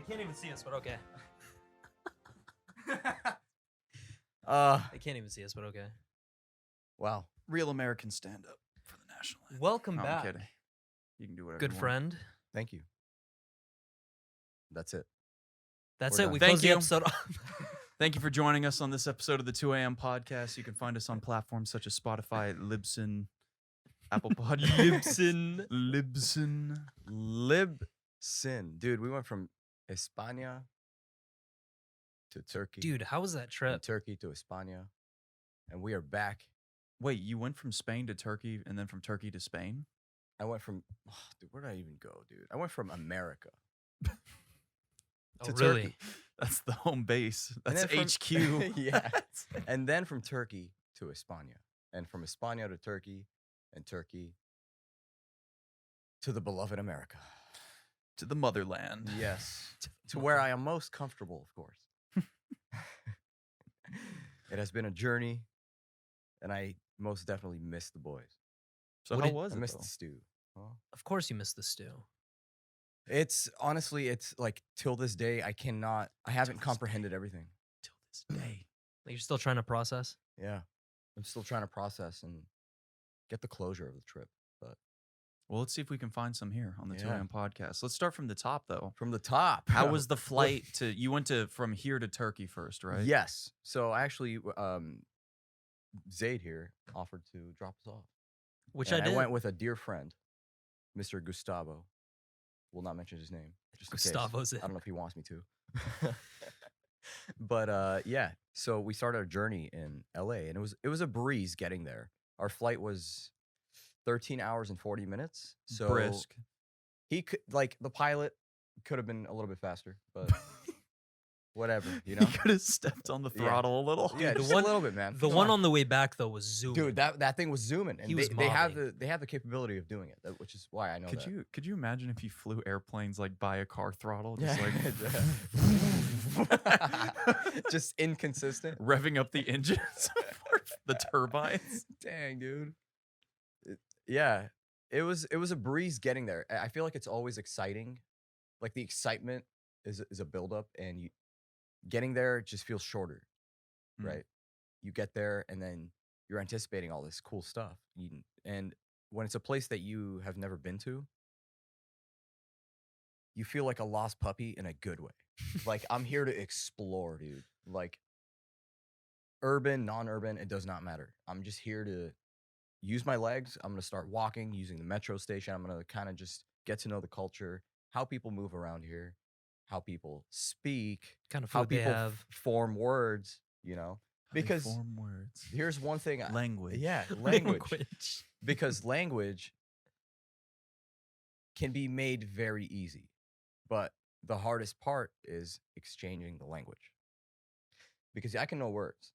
They can't even see us, but okay. They can't even see us, but okay. Wow. Real American stand-up for the national anthem. Welcome No, back. I'm kidding. You can do whatever Good you want. friend. Thank you. That's it. That's We're it. done. We Thank close the you. episode off. Thank you for joining us on this episode of the 2 a.m. podcast. You can find us on platforms such as Spotify, Libsyn, Apple Podcasts. Libsyn. Libsyn. Dude, we went from España to Turkey. Dude, how was that From trip? Turkey to España. And we are back. Wait, you went from Spain to Turkey and then from Turkey to Spain? I went from, dude, where did I even go, dude? I went from America. Oh, to really? Turkey. That's the home base. And That's then from- HQ. Yeah. And then from Turkey to España. And from España to Turkey and Turkey to the beloved America. To the motherland. Yes. To where I am most comfortable, of course. It has been a journey, and I most definitely miss the boys. So What how did- was I it, miss though? the stew. Huh? Of course you missed the stew. It's honestly, it's like till this day, I haven't this comprehended everything. Till this day. Like, you're still trying to process? Yeah. I'm still trying to process and get the closure of the trip. Well, let's see if we can find some here on the 2 Yeah. a.m. podcast. Let's start from the top, though. From the top. How was the flight to? You went from here to Turkey first, right? Yes. So actually, Zaid here offered to drop us off. Which And I did. I went with a dear friend, Mr. Gustavo. Will not mention his name. Just in case. Gustavo's I it. don't know if he wants me to. But yeah, so we started our journey in LA, and it was a breeze getting there. Our flight was 13 hours and 40 minutes. So Brisk. he could, like, the pilot could have been a little bit faster, but whatever, you know. He could have stepped on the Yeah. throttle a little. Yeah, the just one- a little bit, man. The Come one on the way back, though, was zooming. dude, that thing was zooming, and He was they have mobbing. the capability of doing it, which is why I know that. Could you imagine if you flew airplanes like by a car throttle, just like Just inconsistent. revving up the engines for the turbines? Dang, dude. Yeah, it was a breeze getting there. I feel like it's always exciting. Like, the excitement is a buildup, and getting there just feels shorter, Mm. right? You get there, and then you're anticipating all this cool stuff. And when it's a place that you have never been to, you feel like a lost puppy in a good way. Like, I'm here to explore, dude. Like, urban, non-urban, it does not matter. I'm just here to use my legs. I'm going to start walking, using the metro station. I'm going to kind of just get to know the culture, how people move around here, how people speak, kind of how food they people have. form words, you know? How they Because form words. here's one thing. Language. Yeah, language. Because language can be made very easy, but the hardest part is exchanging the language. Because I can know words,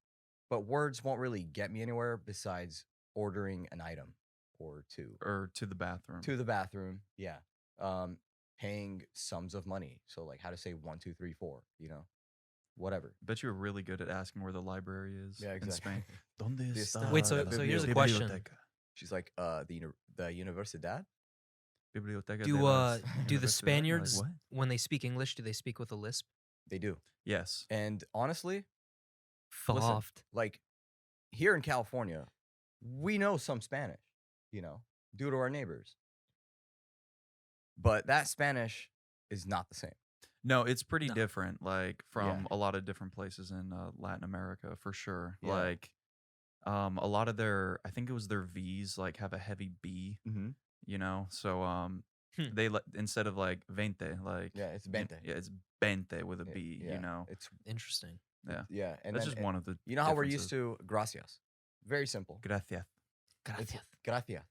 but words won't really get me anywhere besides ordering an item or two. Or to the bathroom. To the bathroom, yeah. Paying sums of money. So, like, how to say 1, 2, 3, 4, you know? Whatever. Bet you were really good at asking where the library is Yeah, in exactly. Spain. ¿Dónde The está Wait, so- la so here's a question. biblioteca? She's like, the Universidad? Biblioteca de Do las do the Universidad? Spaniards, Like, what? when they speak English, do they speak with a lisp? They do. Yes. And honestly, listen, Soft. like, here in California, we know some Spanish, you know, due to our neighbors. But that Spanish is not the same. No, it's pretty No. different, like from Yeah. a lot of different places in Latin America for sure. Yeah. Like, a lot of I think it was their V's, like have a heavy B, Mm-hmm. you know. So they instead of like 20, like Yeah, it's y- 20. yeah, it's 20 with a Yeah, B, yeah, you know. It's, Interesting. yeah. And That's then, just one of the. you know how we're used differences. to gracias? Very simple. Gracias. It's gracias.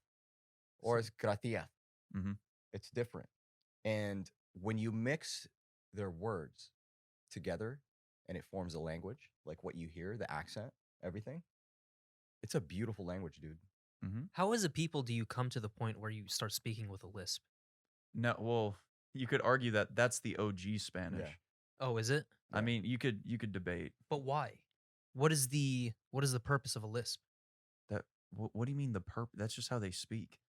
Or it's gracias. Mhm. It's different. And when you mix their words together and it forms a language, like what you hear, the accent, everything, it's a beautiful language, dude. How, as a people, do you come to the point where you start speaking with a lisp? No, well, you could argue that that's the OG Spanish. Oh, is it? I Yeah. mean, you could debate But why? What is the purpose of a lisp? that. What do you mean the perp? That's just how they speak.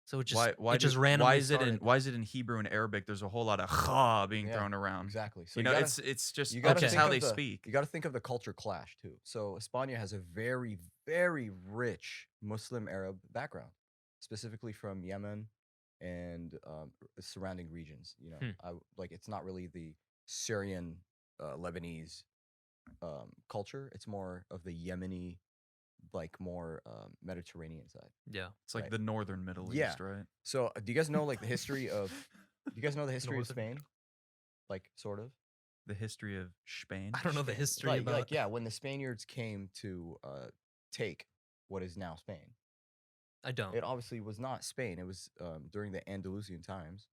So it Why just do randomly started. why is it in Hebrew and Arabic? There's a whole lot of "ha" being Yeah, thrown around. exactly. So You know, it's just you that's gotta just Okay. how think they of the speak. you gotta think of the culture clash too. So España has a very, very rich Muslim Arab background, specifically from Yemen and surrounding regions. You know, Hmm. like it's not really the Syrian, Lebanese culture. It's more of the Yemeni, like more Mediterranean side. Yeah. It's like Right. the northern Middle Yeah. East, right? So do you guys know like the history of? Do you guys know the history of Northern. Spain? Like sort of. The history of Spain. I don't know the history Like, about. yeah, when the Spaniards came to take what is now Spain, I don't. it obviously was not Spain. It was during the Andalusian times.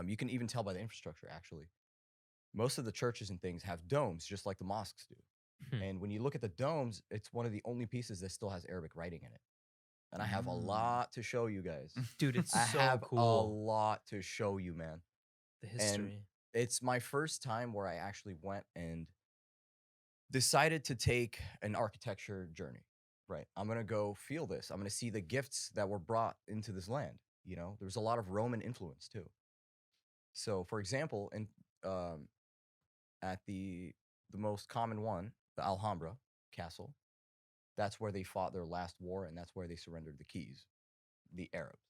You can even tell by the infrastructure. Actually, most of the churches and things have domes, just like the mosques do. Hmm. And when you look at the domes, it's one of the only pieces that still has Arabic writing in it. And I have a Mm. lot to show you guys. Dude, it's I so have a cool. lot to show you, man. The history. It's my first time where I actually went and decided to take an architecture journey. Right. I'm going to go feel this. I'm going to see the gifts that were brought into this land. You know, there was a lot of Roman influence too. So, for example, um, at the most common one, the Alhambra castle, that's where they fought their last war and that's where they surrendered the keys, the Arabs.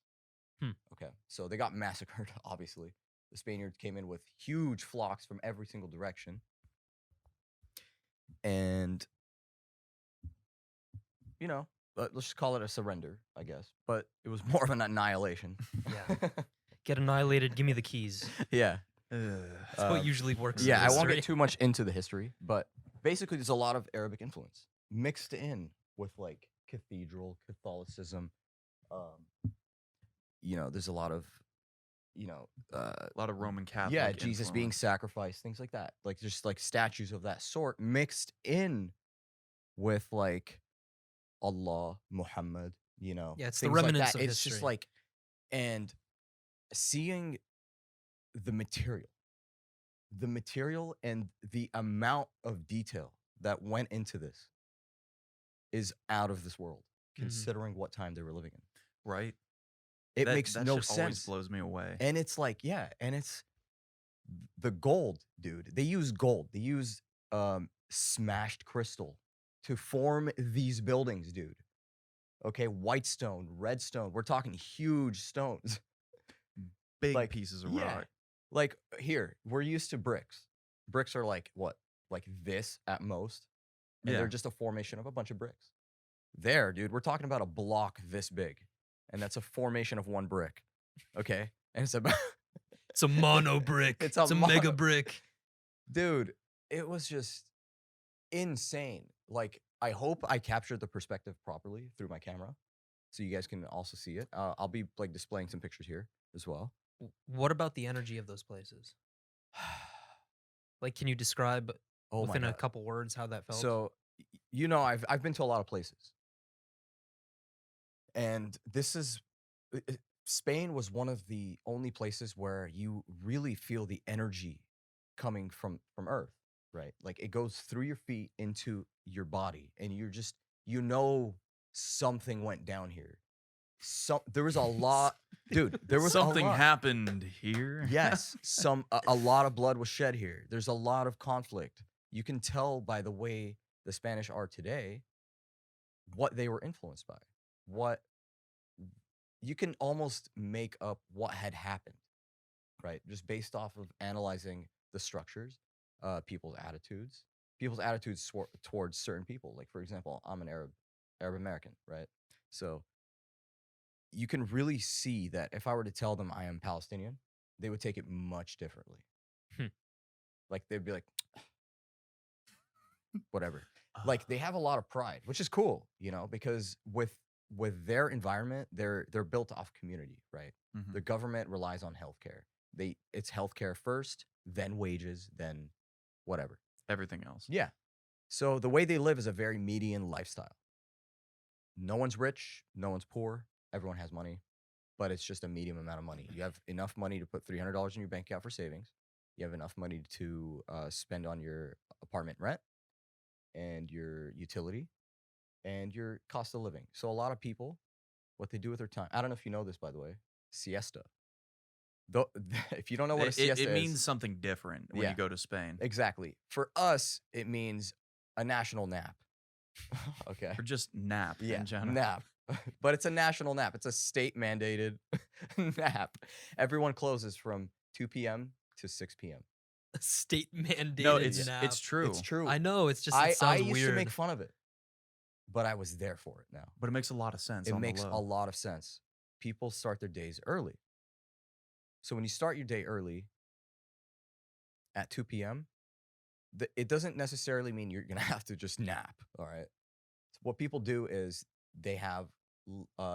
Hmm. Okay. So they got massacred, obviously. The Spaniards came in with huge flocks from every single direction. And, you know, let's just call it a surrender, I guess. But it was more of an annihilation. Yeah. Get annihilated. Give me the keys. Yeah. That's how it Um, usually works. Yeah, in I won't history. get too much into the history, but basically there's a lot of Arabic influence mixed in with like cathedral Catholicism. You know, there's a lot of, you know, A lot of Roman Catholic. yeah, Jesus being influence. sacrificed, things like that. Like just like statues of that sort mixed in with like Allah, Muhammad, you know. Yeah, it's the things like remnants that. of It's just history. like, and seeing the material and the amount of detail that went into this is out of this world, Mhm. considering what time they were living in. Right? It That- makes that no shit always sense. blows me away. And it's like, yeah, and it's the gold, dude. They use gold. They use smashed crystal to form these buildings, dude. Okay, white stone, red stone. We're talking huge stones. Big like, pieces of yeah. rock. Like here, we're used to bricks. Bricks are like what? Like this at most. And Yeah. they're just a formation of a bunch of bricks. There, dude, we're talking about a block this big. And that's a formation of one brick. Okay? And it's about It's a mono brick. It's It's a a mega mono- brick. dude, it was just insane. Like, I hope I captured the perspective properly through my camera. So you guys can also see it. I'll be like displaying some pictures here as well. What about the energy of those places? Like, can you describe Oh my within a God. couple words how that felt? So, you know, I've been to a lot of places, and this is Spain was one of the only places where you really feel the energy coming from Earth, right? Like it goes through your feet into your body, and you're just something went down here. There was a lot, dude. There was Something a lot. happened here. Yes, a lot of blood was shed here. There's a lot of conflict. You can tell by the way the Spanish are today what they were influenced by. What you can almost make up what had happened, right? Just based off of analyzing the structures, people's attitudes towards certain people. Like for example, I'm an Arab American, right? So you can really see that if I were to tell them I am Palestinian, they would take it much differently. Hmm. Like they'd be like, whatever. Like they have a lot of pride, which is cool, you know, because with their environment, they're built off community, right? Mhm. The government relies on healthcare. It's healthcare first, then wages, then whatever. Everything else. Yeah. So the way they live is a very median lifestyle. No one's rich, no one's poor, everyone has money, but it's just a medium amount of money. You have enough money to put $300 in your bank account for savings. You have enough money to spend on your apartment rent and your utility and your cost of living. So a lot of people, what they do with their time. I don't know if you know this, by the way. Siesta. Though, if you don't know what a It, siesta it is, means something different when Yeah. you go to Spain, exactly. For us, it means a national nap. Okay. or just nap Yeah, in general. nap. But it's a national nap. It's a state mandated nap. Everyone closes from 2 p.m. to 6 p.m. State mandated No, it's nap. it's true. It's true. I know. It's just. It I sounds used weird. to make fun of it, but I was there for it now. But it makes a lot of sense. It on makes the a low. lot of sense. People start their days early. So when you start your day early at 2 p.m., it doesn't necessarily mean you're going to have to just nap. All right. So what people do is they have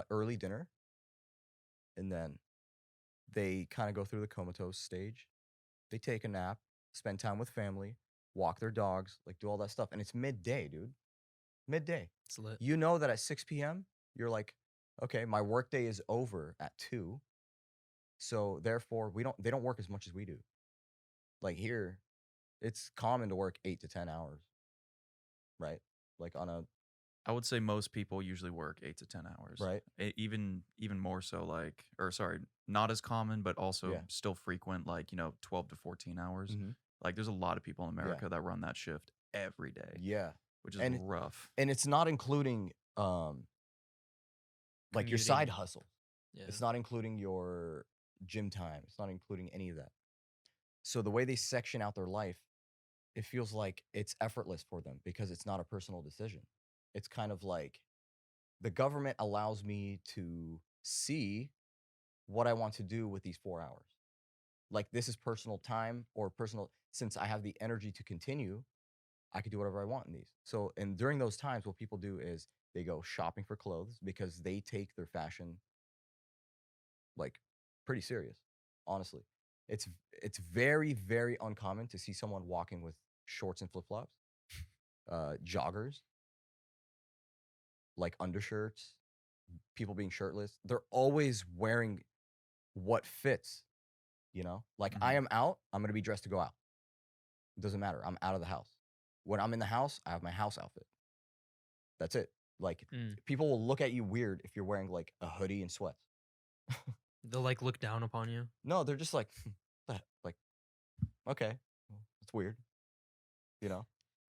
early dinner, and then they kind of go through the comatose stage. They take a nap, spend time with family, walk their dogs, like do all that stuff. And it's midday, dude. Midday. It's lit. You know that at 6 p.m., you're like, okay, my workday is over at 2. So therefore, they don't work as much as we do. Like here, it's common to work 8 to 10 hours, right? Like on a, I would say most people usually work 8 to 10 hours. right? Even more so, like, or sorry, not as common, but also Yeah. still frequent, like 12 to 14 hours. Mhm. Like, there's a lot of people in America that run that shift every day, Yeah. which is And- rough. And it's not including like your side Commuting. hustle. Yeah. It's not including your gym time. It's not including any of that. So the way they section out their life, it feels like it's effortless for them because it's not a personal decision. It's kind of like the government allows me to see what I want to do with these 4 hours. Like this is personal time or personal, since I have the energy to continue, I could do whatever I want in these. So, and during those times, what people do is they go shopping for clothes because they take their fashion like pretty serious, honestly. It's very, very uncommon to see someone walking with shorts and flip-flops, joggers, like undershirts, people being shirtless. They're always wearing what fits, you know? Like I Mhm. am out, I'm gonna be dressed to go out. It doesn't matter. I'm out of the house. When I'm in the house, I have my house outfit. That's it. Like people will look at you weird if you're wearing like a hoodie and sweats. They'll like look down upon you. No, they're just like, like, okay, it's weird, you know.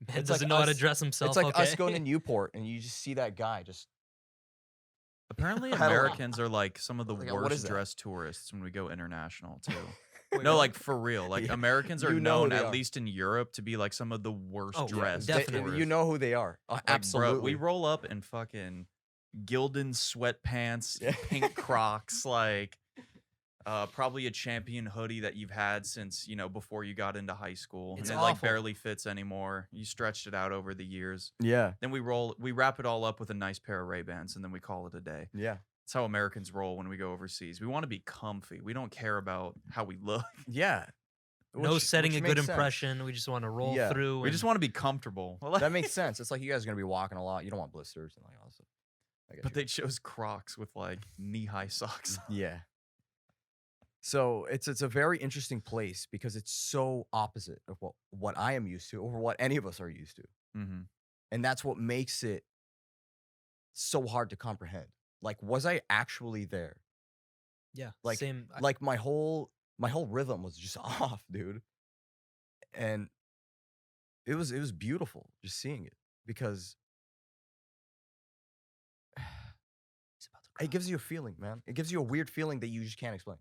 Man It's doesn't like know how to us- dress himself. It's like okay? us going to Newport and you just see that guy just. Apparently, I don't know. Americans are like some of the Like, what is worst that? dressed tourists when we go international, too. Wait, No, what? like for real. Like Yeah, Americans are you know who known, they at are. least in Europe, to be like some of the worst Oh, yeah, dressed. definitely. tourists. You know who they are. Like, Absolutely. bro, we roll up in fucking Gildan sweatpants, Yeah. pink Crocs, like probably a Champion hoodie that you've had since before you got into high school, It's and it like awful. barely fits anymore. You stretched it out over the years. Yeah. Then we wrap it all up with a nice pair of Ray-Bans, and then we call it a day. Yeah. That's how Americans roll when we go overseas. We want to be comfy. We don't care about how we look. Yeah. No setting a good makes sense. impression. We just want to roll Yeah. through. We just and- want to be comfortable. That makes sense. It's like you guys are gonna be walking a lot. You don't want blisters and like all that stuff. I get But you. they chose Crocs with like knee-high socks. Yeah. So it's a very interesting place because it's so opposite of what I am used to or what any of us are used to. Mm-hmm. And that's what makes it so hard to comprehend. Like, was I actually there? Yeah. Like- same. Like my whole rhythm was just off, dude. And it was beautiful just seeing it because He's about to cry. it gives you a feeling, man. It gives you a weird feeling that you just can't explain.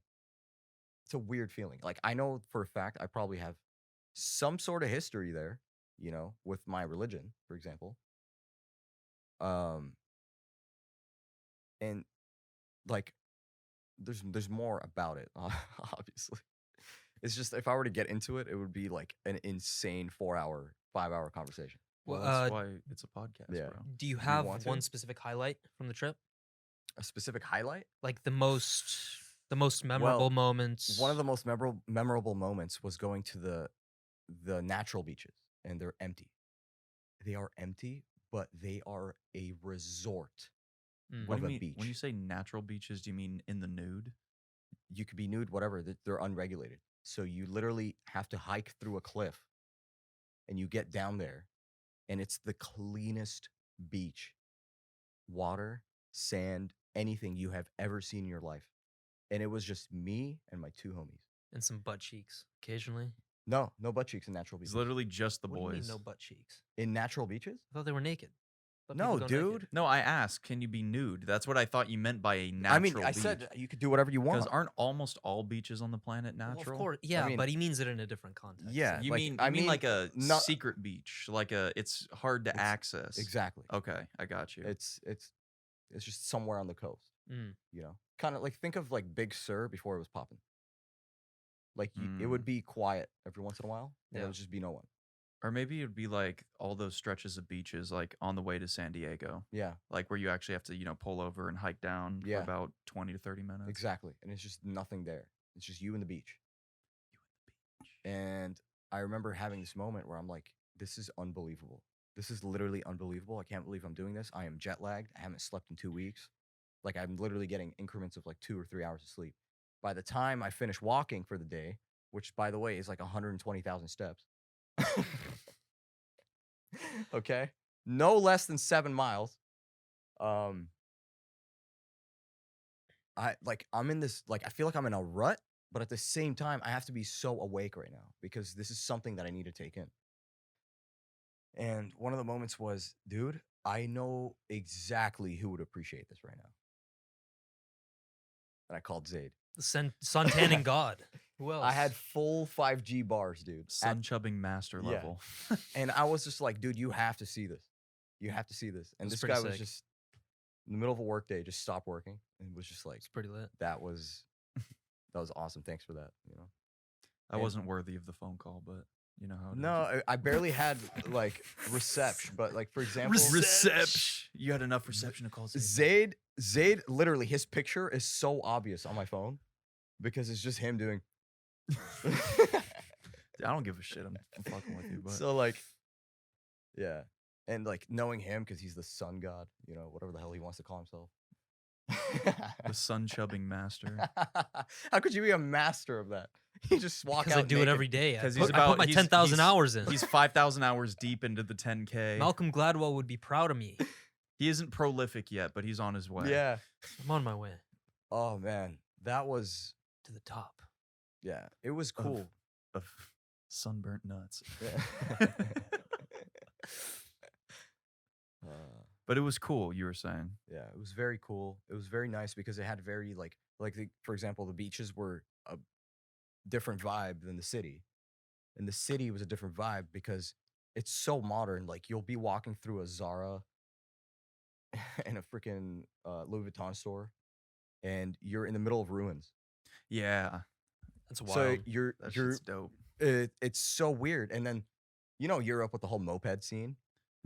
It's a weird feeling. Like I know for a fact I probably have some sort of history there, with my religion, for example. And like there's more about it, obviously. It's just if I were to get into it, it would be like an insane 4-hour, 5-hour conversation. Well, Well, that's why it's a podcast, yeah. bro. Do you have want to? one specific highlight from the trip? A specific highlight? Like the most memorable moments. One of the most memorable moments was going to the natural beaches, and they're empty. They are empty, but they are a resort. What of do a you mean beach. when you say natural beaches? Do you mean in the nude? You could be nude, whatever. They're unregulated. So you literally have to hike through a cliff, and you get down there, and it's the cleanest beach. Water, sand, anything you have ever seen in your life. And it was just me and my 2 homies. And some butt cheeks occasionally. No butt cheeks in natural It's beaches. literally just the What do you mean boys. no butt cheeks? In natural beaches? I thought they were naked. Thought No, people go naked. dude. No, I asked, can you be nude? That's what I thought you meant by a natural I mean, I beach. said you could do whatever you want. Because aren't almost all beaches on the planet Well, natural? of course, yeah, mean- but he means it in a different context. Yeah, You like, mean I mean, like a not- secret beach, like it's hard to It's- access. Exactly. Okay, I got you. It's just somewhere on the coast. Mm. You know, kind of like think of like Big Sur before it was popping. Like it would be quiet every once in a while, and Yeah. it would just be no one. Or maybe it'd be like all those stretches of beaches, like on the way to San Diego, Yeah, like where you actually have to, pull over and hike down Yeah. for about 20 to 30 minutes. exactly. And it's just nothing there. It's just you and the beach. And I remember having this moment where I'm like, this is unbelievable. This is literally unbelievable. I can't believe I'm doing this. I am jet lagged. I haven't slept in 2 weeks. Like I'm literally getting increments of like 2 or 3 hours of sleep. By the time I finish walking for the day, which by the way is like 120,000 steps. Okay. No less than 7 miles. I'm in this, like, I feel like I'm in a rut, but at the same time, I have to be so awake right now because this is something that I need to take in. And one of the moments was, dude, I know exactly who would appreciate this right now. And I called Saied. The sun-tanning god. Who else? I had full 5G bars, dude. Sun chubbing master Yeah. level. And I was just like, dude, you have to see this. You have to see this. And That's this pretty guy was sick. just in the middle of a work day, just stopped working and was just like, It's pretty lit. that was awesome. Thanks for that. You know? I And- wasn't worthy of the phone call, but you know how it is. No, I barely had like reception, but like for example, Reception. You had enough reception to call Zaid, literally his picture is so obvious on my phone because it's just him doing. I don't give a shit. I'm fucking with you, but So like, yeah, and like knowing him because he's the sun god, you know, whatever the hell he wants to call himself. the sun chubbing master. How could you be a master of that? You just walk Because out. I do it naked. every day. I 'Cause put, he's I put about- my he's- 10,000 he's- hours in. He's 5,000 hours deep into the 10K. Malcolm Gladwell would be proud of me. He isn't prolific yet, but he's on his way. Yeah. I'm on my way Oh man, that was to the top. yeah. It was cool. Of sunburnt nuts. Yeah. But it was cool, you were saying. Yeah, it was very cool. It was very nice because it had very for example, the beaches were a different vibe than the city. And the city was a different vibe because it's so modern. Like you'll be walking through a Zara and a freaking Louis Vuitton store and you're in the middle of ruins. Yeah. That's wild. So you're That shit's dope. it's so weird. And then Europe with the whole moped scene.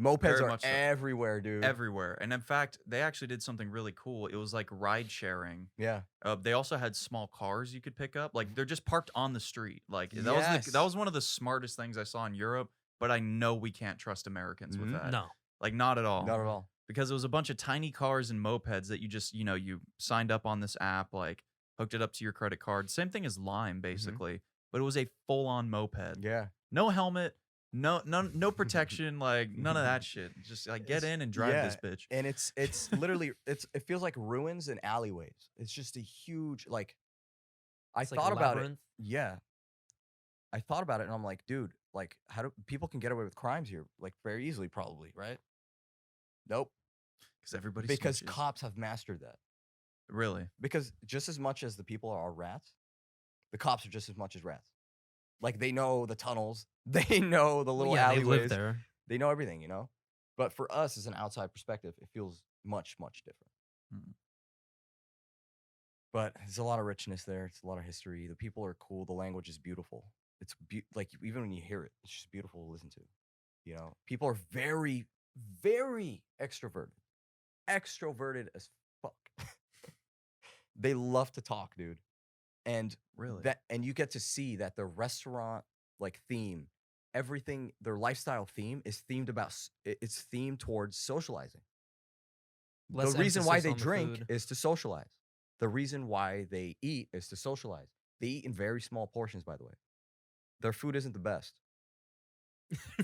Mopeds Very are much so. everywhere, dude. Everywhere. And in fact, they actually did something really cool. It was like ride sharing. Yeah. They also had small cars you could pick up. Like they're just parked on the street. Like Yes. that was one of the smartest things I saw in Europe. But I know we can't trust Americans with Mhm. that. no. Like not at all. Not at all. Because it was a bunch of tiny cars and mopeds that you just you signed up on this app, like hooked it up to your credit card. Same thing as Lime, basically. But it was a full-on moped. Yeah. No helmet. No protection, like none of that shit. Just like get It's- in and drive yeah, this bitch. And it's literally it feels like ruins and alleyways. It's just a huge like I It's like a thought about it. labyrinth. Yeah. I thought about it and I'm like, dude, like how do people can get away with crimes here like very easily probably, right? Nope. Because everybody Because snitches. cops have mastered that. Really. Because just as much as the people are rats, the cops are just as much as rats. Like they know the tunnels, they know the little Yeah, they alleyways. live there. They know everything, you know? But for us as an outside perspective, it feels much, much different. Hmm. But there's a lot of richness there. It's a lot of history. The people are cool. The language is beautiful. It's like even when you hear it, it's just beautiful to listen to. You know, people are very, very extroverted. Extroverted as fuck. They love to talk, dude. And Really. and you get to see that the restaurant like theme, everything, their lifestyle theme is themed about it's themed towards socializing. Less The reason why emphasis they on the drink food. is to socialize. The reason why they eat is to socialize. They eat in very small portions, by the way. Their food isn't the best.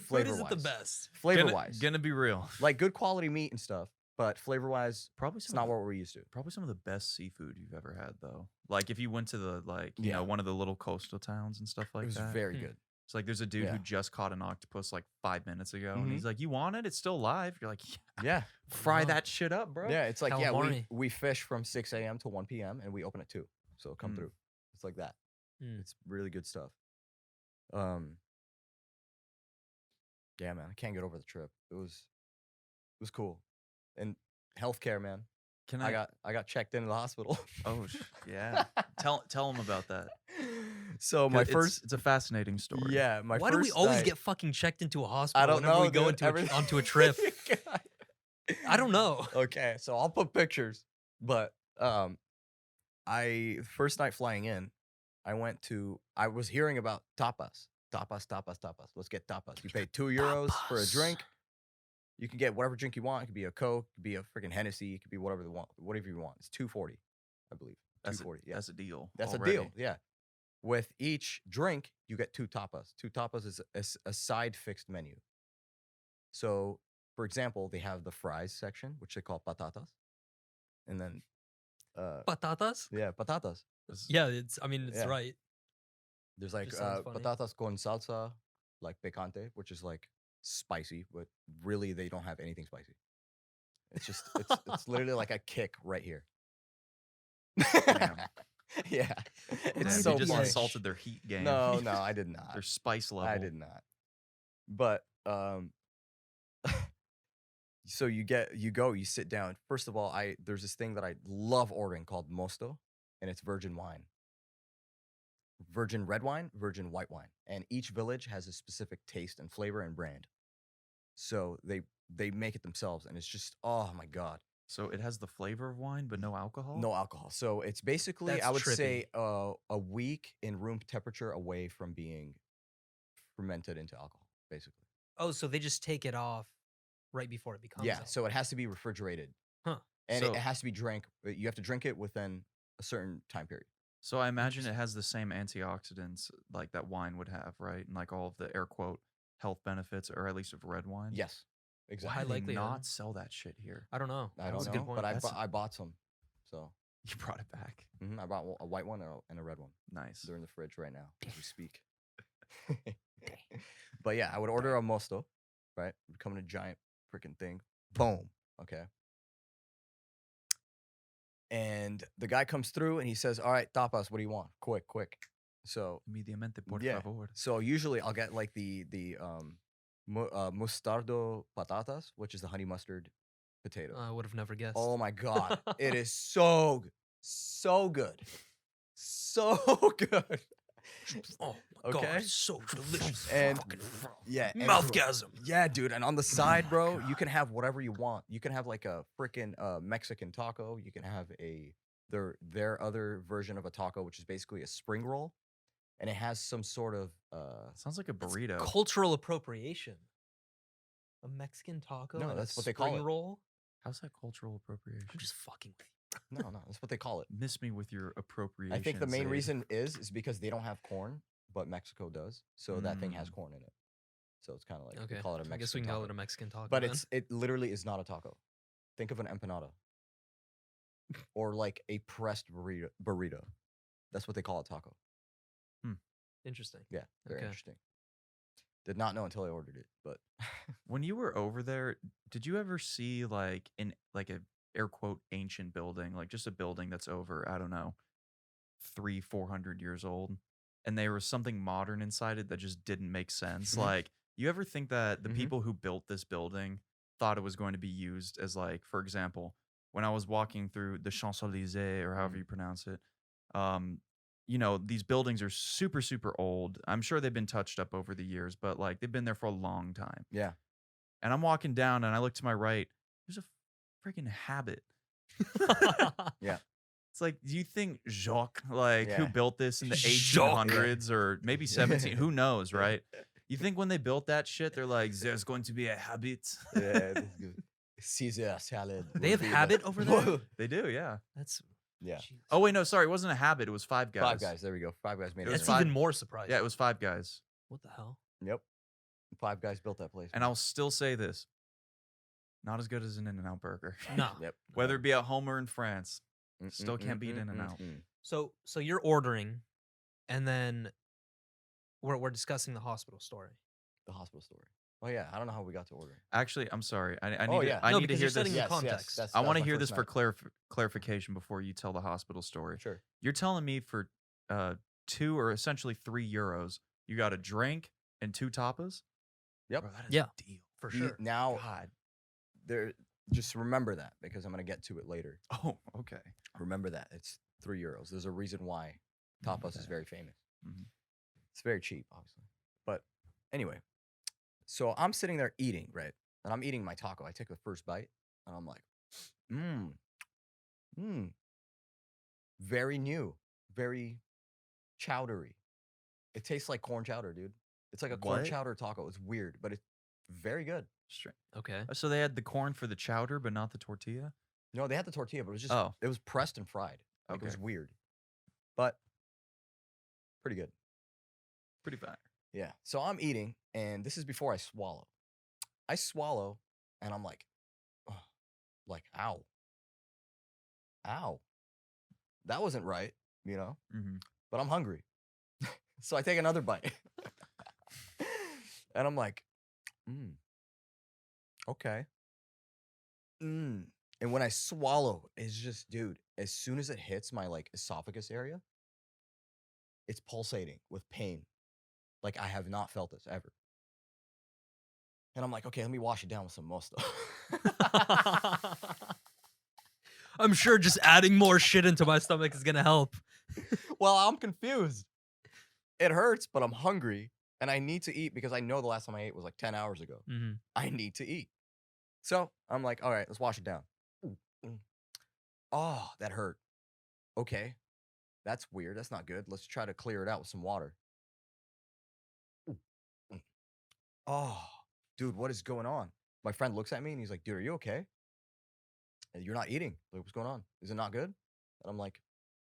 Food isn't the flavor-wise. best. Flavor wise. Gonna be real. Like good quality meat and stuff, but flavor-wise, Probably it's some not of the, what we're used to. probably some of the best seafood you've ever had, though. Like if you went to the Yeah. one of the little coastal towns and stuff like It was that. very Hmm. good. It's like there's a dude Yeah. who just caught an octopus like 5 minutes ago, and Mhm. he's like, "You want it? It's still alive." You're like, "Yeah, Yeah. fry Wow. that shit up, bro." Yeah, it's like, we Calamari. fish from 6 a.m. to 1 p.m. and we open at 2. So come Mm. through. It's like that. Mm. It's really good stuff. Yeah, man, I can't get over the trip. It was cool. And healthcare, man. Can I got checked into the hospital. Oh, yeah. Tell him about that. So my 'Cause first it's a fascinating story. yeah, my Why first do we always night- get fucking checked into a hospital I don't whenever know, we go dude. onto a trip? I don't know. Okay, so I'll put pictures. But first night flying in, I was hearing about tapas. Tapas. Let's get tapas. You pay €2 for a drink. You can get whatever drink you want. It could be a Coke, it could be a freaking Hennessy, it could be whatever you want. It's $2.40, I believe. That's $2.40. Yeah. That's a deal. That's already. a deal. Yeah. With each drink, you get 2 tapas. 2 tapas is a side fixed menu. So, for example, they have the fries section, which they call patatas. And then Patatas? yeah, patatas. Yeah, it's Yeah. right. There's like Just sounds funny. patatas con salsa, like picante, which is like spicy, but really they don't have anything spicy. It's just it's literally like a kick right here. Damn. Yeah. Damn, It's you so just funny. insulted their heat game. No, I did not. Their spice level. I did not. But so you sit down. First of all, there's this thing that I love ordering called mosto, and it's virgin wine. Virgin red wine, virgin white wine. And each village has a specific taste and flavor and brand. So they make it themselves, and it's just, oh my God. So it has the flavor of wine, but no alcohol? No alcohol. So it's basically, That's I would trippy. say, a week in room temperature away from being fermented into alcohol, basically. Oh, so they just take it off right before it becomes Yeah, alcohol. so it has to be refrigerated. Huh. And So- it has to be drank. You have to drink it within a certain time period. So I imagine it has the same antioxidants like that wine would have, right? And like all of the air quote health benefits, or at least of red wine. Yes, Why exactly. do they likelihood. not sell that shit here? I don't know. I That's don't a know, good point. but That's- I bought some. So You brought it back. I bought a white one and a red one. Nice. They're in the fridge right now as we speak. But yeah, I would order a mosto, right? It would come in a giant freaking thing. Boom. Okay. And the guy comes through and he says, "All right, tapas, what do you want? Quick." So Immediatamente, por Yeah. favor. so usually I'll get like the mostardo patatas, which is the honey mustard potato. I would have never guessed. Oh my God. It is so good. So good. So good. Oh my God, Okay. it's so delicious. And- Fucking Yeah. and mouthgasm. Yeah, dude. And on the side, bro, you can have whatever you want. You can have like a freaking Mexican taco. You can have their other version of a taco, which is basically a spring roll. And it has some sort of Sounds like a That's burrito. cultural appropriation. A Mexican taco. No, and that's a what they call spring it. roll. How's that cultural appropriation? I'm just fucking with you. no, that's what they call it. Miss me with your appropriation. I think the main Saied. reason is because they don't have corn, but Mexico does. So that thing has Mm. corn in it. So it's kind of like Okay. we call it a Mexican I guess we can taco. call it a Mexican taco. But then. it literally is not a taco. Think of an empanada. Or like a pressed burrito. That's what they call a taco. interesting. Yeah, very Okay. interesting. Did not know until I ordered it, but When you were over there, did you ever see like a air quote ancient building, like just a building that's over, I don't know, 300-400 years old, and there was something modern inside it that just didn't make sense? Mhm. Like, you ever think that the Mhm. people who built this building thought it was going to be used as, like, for example, when I was walking through the Champs-Élysées, or however Mhm. you pronounce it, these buildings are super, super old. I'm sure they've been touched up over the years, but like they've been there for a long time. yeah. And I'm walking down and I look to my right. There's a freaking habit. Yeah. It's like, do you think Jacques, like, who Yeah. built this in the Jacques. 1800s or maybe 17? Who knows, right? You think when they built that shit, they're like, there's going to be a habit. Yeah, this is good. Caesar salad. They have would be habit the- over there? They do, yeah. That's Yeah. Jesus. Oh, wait, no, sorry. It wasn't a habit. It was Five Guys. Five Guys. There we go. Five Guys made It it. was That's five- even more surprising. Yeah, it was Five Guys. What the hell? Yep. Five Guys built that place. And man. I'll still say this. Not as good as an In-N-Out burger. No. Yep. Whether it be at home or in France, still can't beat In-N-Out. So you're ordering, and then we're discussing the hospital story. The hospital story. Oh yeah, I don't know how we got to ordering. Actually, I'm sorry. I Oh, need yeah. to, I No, need to because hear you're setting this. the context. That's, I that want was to my hear first this for night. clarification before you tell the hospital story. Sure. You're telling me for 2 or essentially €3, you got a drink and 2 tapas? Yep. Bro, that is Yeah. a deal. For You- sure. Now, God. there. Just remember that because I'm gonna get to it later. Oh, okay. Remember that it's €3. There's a reason why tapas is very famous. Mhm. It's very cheap, obviously. But anyway, so I'm sitting there eating, right? And I'm eating my taco. I take the first bite, and I'm like, very new, very chowdery. It tastes like corn chowder, dude. It's like a corn What? chowder taco. It's weird, but it's very good. Okay. So they had the corn for the chowder, but not the tortilla? No, they had the tortilla, but it was just Oh. it was pressed and fried. Like, it was Okay. weird, but pretty good. Pretty fire. Yeah. So I'm eating, and this is before I swallow. I swallow, and I'm like, oh, like, ow, ow. That wasn't right, you know. Mm-hmm. But I'm hungry, so I take another bite, and I'm like, okay. And when I swallow, it's just, dude, as soon as it hits my like esophagus area, it's pulsating with pain. Like I have not felt this ever. And I'm like, okay, let me wash it down with some more stuff. I'm sure just adding more shit into my stomach is gonna help. Well, I'm confused. It hurts, but I'm hungry and I need to eat because I know the last time I ate was like 10 hours ago. Mm-hmm. I need to eat. So I'm like, all right, let's wash it down. Oh, that hurt. Okay. That's weird. That's not good. Let's try to clear it out with some water. Oh, dude, what is going on? My friend looks at me and he's like, dude, are you okay? And you're not eating. Like, what's going on? Is it not good? And I'm like,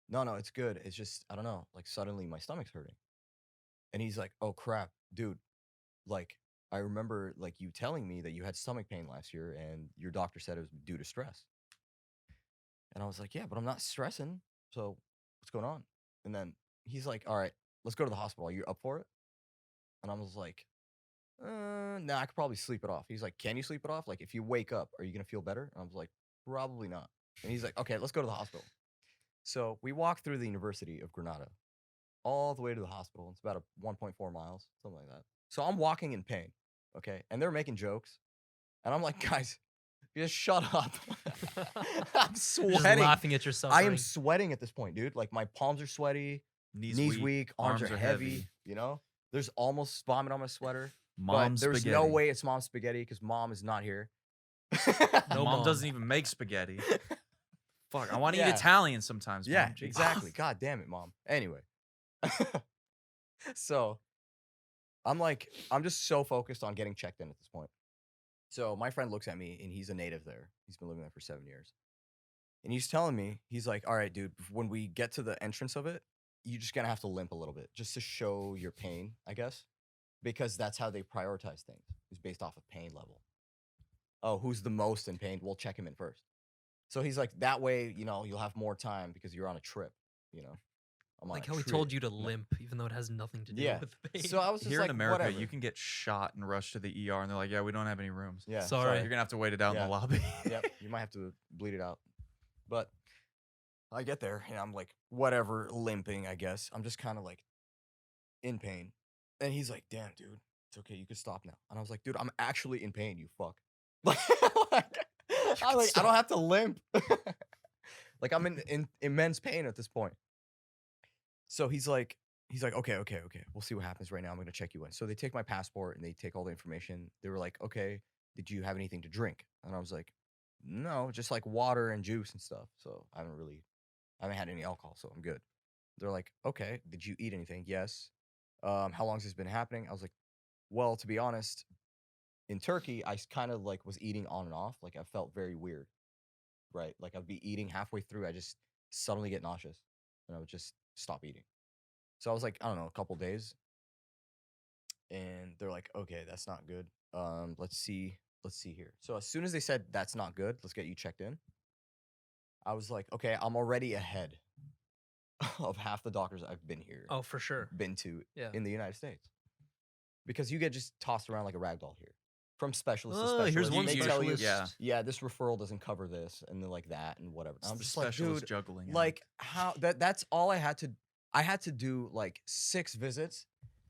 no, it's good. It's just, I don't know. Like, suddenly my stomach's hurting. And he's like, oh, crap, dude. Like, I remember, like, you telling me that you had stomach pain last year and your doctor said it was due to stress. And I was like, yeah, but I'm not stressing. So what's going on? And then he's like, all right, let's go to the hospital. Are you up for it? And I was like, nah, I could probably sleep it off. He's like, can you sleep it off? Like, if you wake up, are you going to feel better? And I was like, probably not. And he's like, okay, let's go to the hospital. So we walked through the University of Granada all the way to the hospital. It's about 1.4 miles, something like that. So I'm walking in pain, okay? And they're making jokes. And I'm like, guys, just shut up. I'm You're just sweating. laughing at yourself. I am sweating at this point, dude. Like, my palms are sweaty, knees weak, arms are heavy, you know? There's almost vomit on my sweater. Mom But there's spaghetti. no way it's mom's spaghetti because mom is not here. No Mom mom. doesn't even make spaghetti. Fuck, I want to Yeah. eat Italian sometimes. Yeah, Mom. Jeez. exactly. God damn it, mom. Anyway. So I'm just so focused on getting checked in at this point. So my friend looks at me and he's a native there. He's been living there for 7 years. And he's telling me, he's like, all right, dude, when we get to the entrance of it, you're just going to have to limp a little bit just to show your pain, I guess. Because that's how they prioritize things. It's based off of pain level. Oh, who's the most in pain? We'll check him in first. So he's like, that way, you know, you'll have more time because you're on a trip, you know. I'm on Like a how he trip. told you to No. limp, even though it has nothing to do Yeah. with pain. So I was just Here like, in America, whatever. you can get shot and rushed to the ER, and they're like, "Yeah, we don't have any rooms. Yeah. Sorry. You're gonna have to wait it out in Yeah. the lobby." Yep. You might have to bleed it out. But I get there and I'm like, whatever, limping, I guess. I'm just kind of like in pain. And he's like, damn, dude, it's okay. You can stop now. And I was like, dude, I'm actually in pain, you fuck. I don't have to limp. Like, I'm in immense pain at this point. So he's like, okay. We'll see what happens right now. I'm going to check you in. So they take my passport and they take all the information. They were like, okay, did you have anything to drink? And I was like, no, just like water and juice and stuff. So I haven't had any alcohol, so I'm good. They're like, okay, did you eat anything? Yes. How long has this been happening? I was like, well, to be honest, in Turkey, I kind of like was eating on and off. Like I felt very weird, right? Like I'd be eating halfway through, I just suddenly get nauseous and I would just stop eating. So I was like, I don't know, a couple days. And they're like, okay, that's not good. Let's see let's see here. So as soon as they said that's not good, let's get you checked in, I was like, okay, I'm already ahead of half the doctors I've Oh, for sure. been to Yeah. in the United States, because you get just tossed around like a rag doll here, from specialist to Oh, specialist. here's one they tell you, specialist. yeah, this referral doesn't cover this, and then like that and whatever. It's I'm the just like, specialist dude, juggling act. like how that's all I had to. I had to do like 6 visits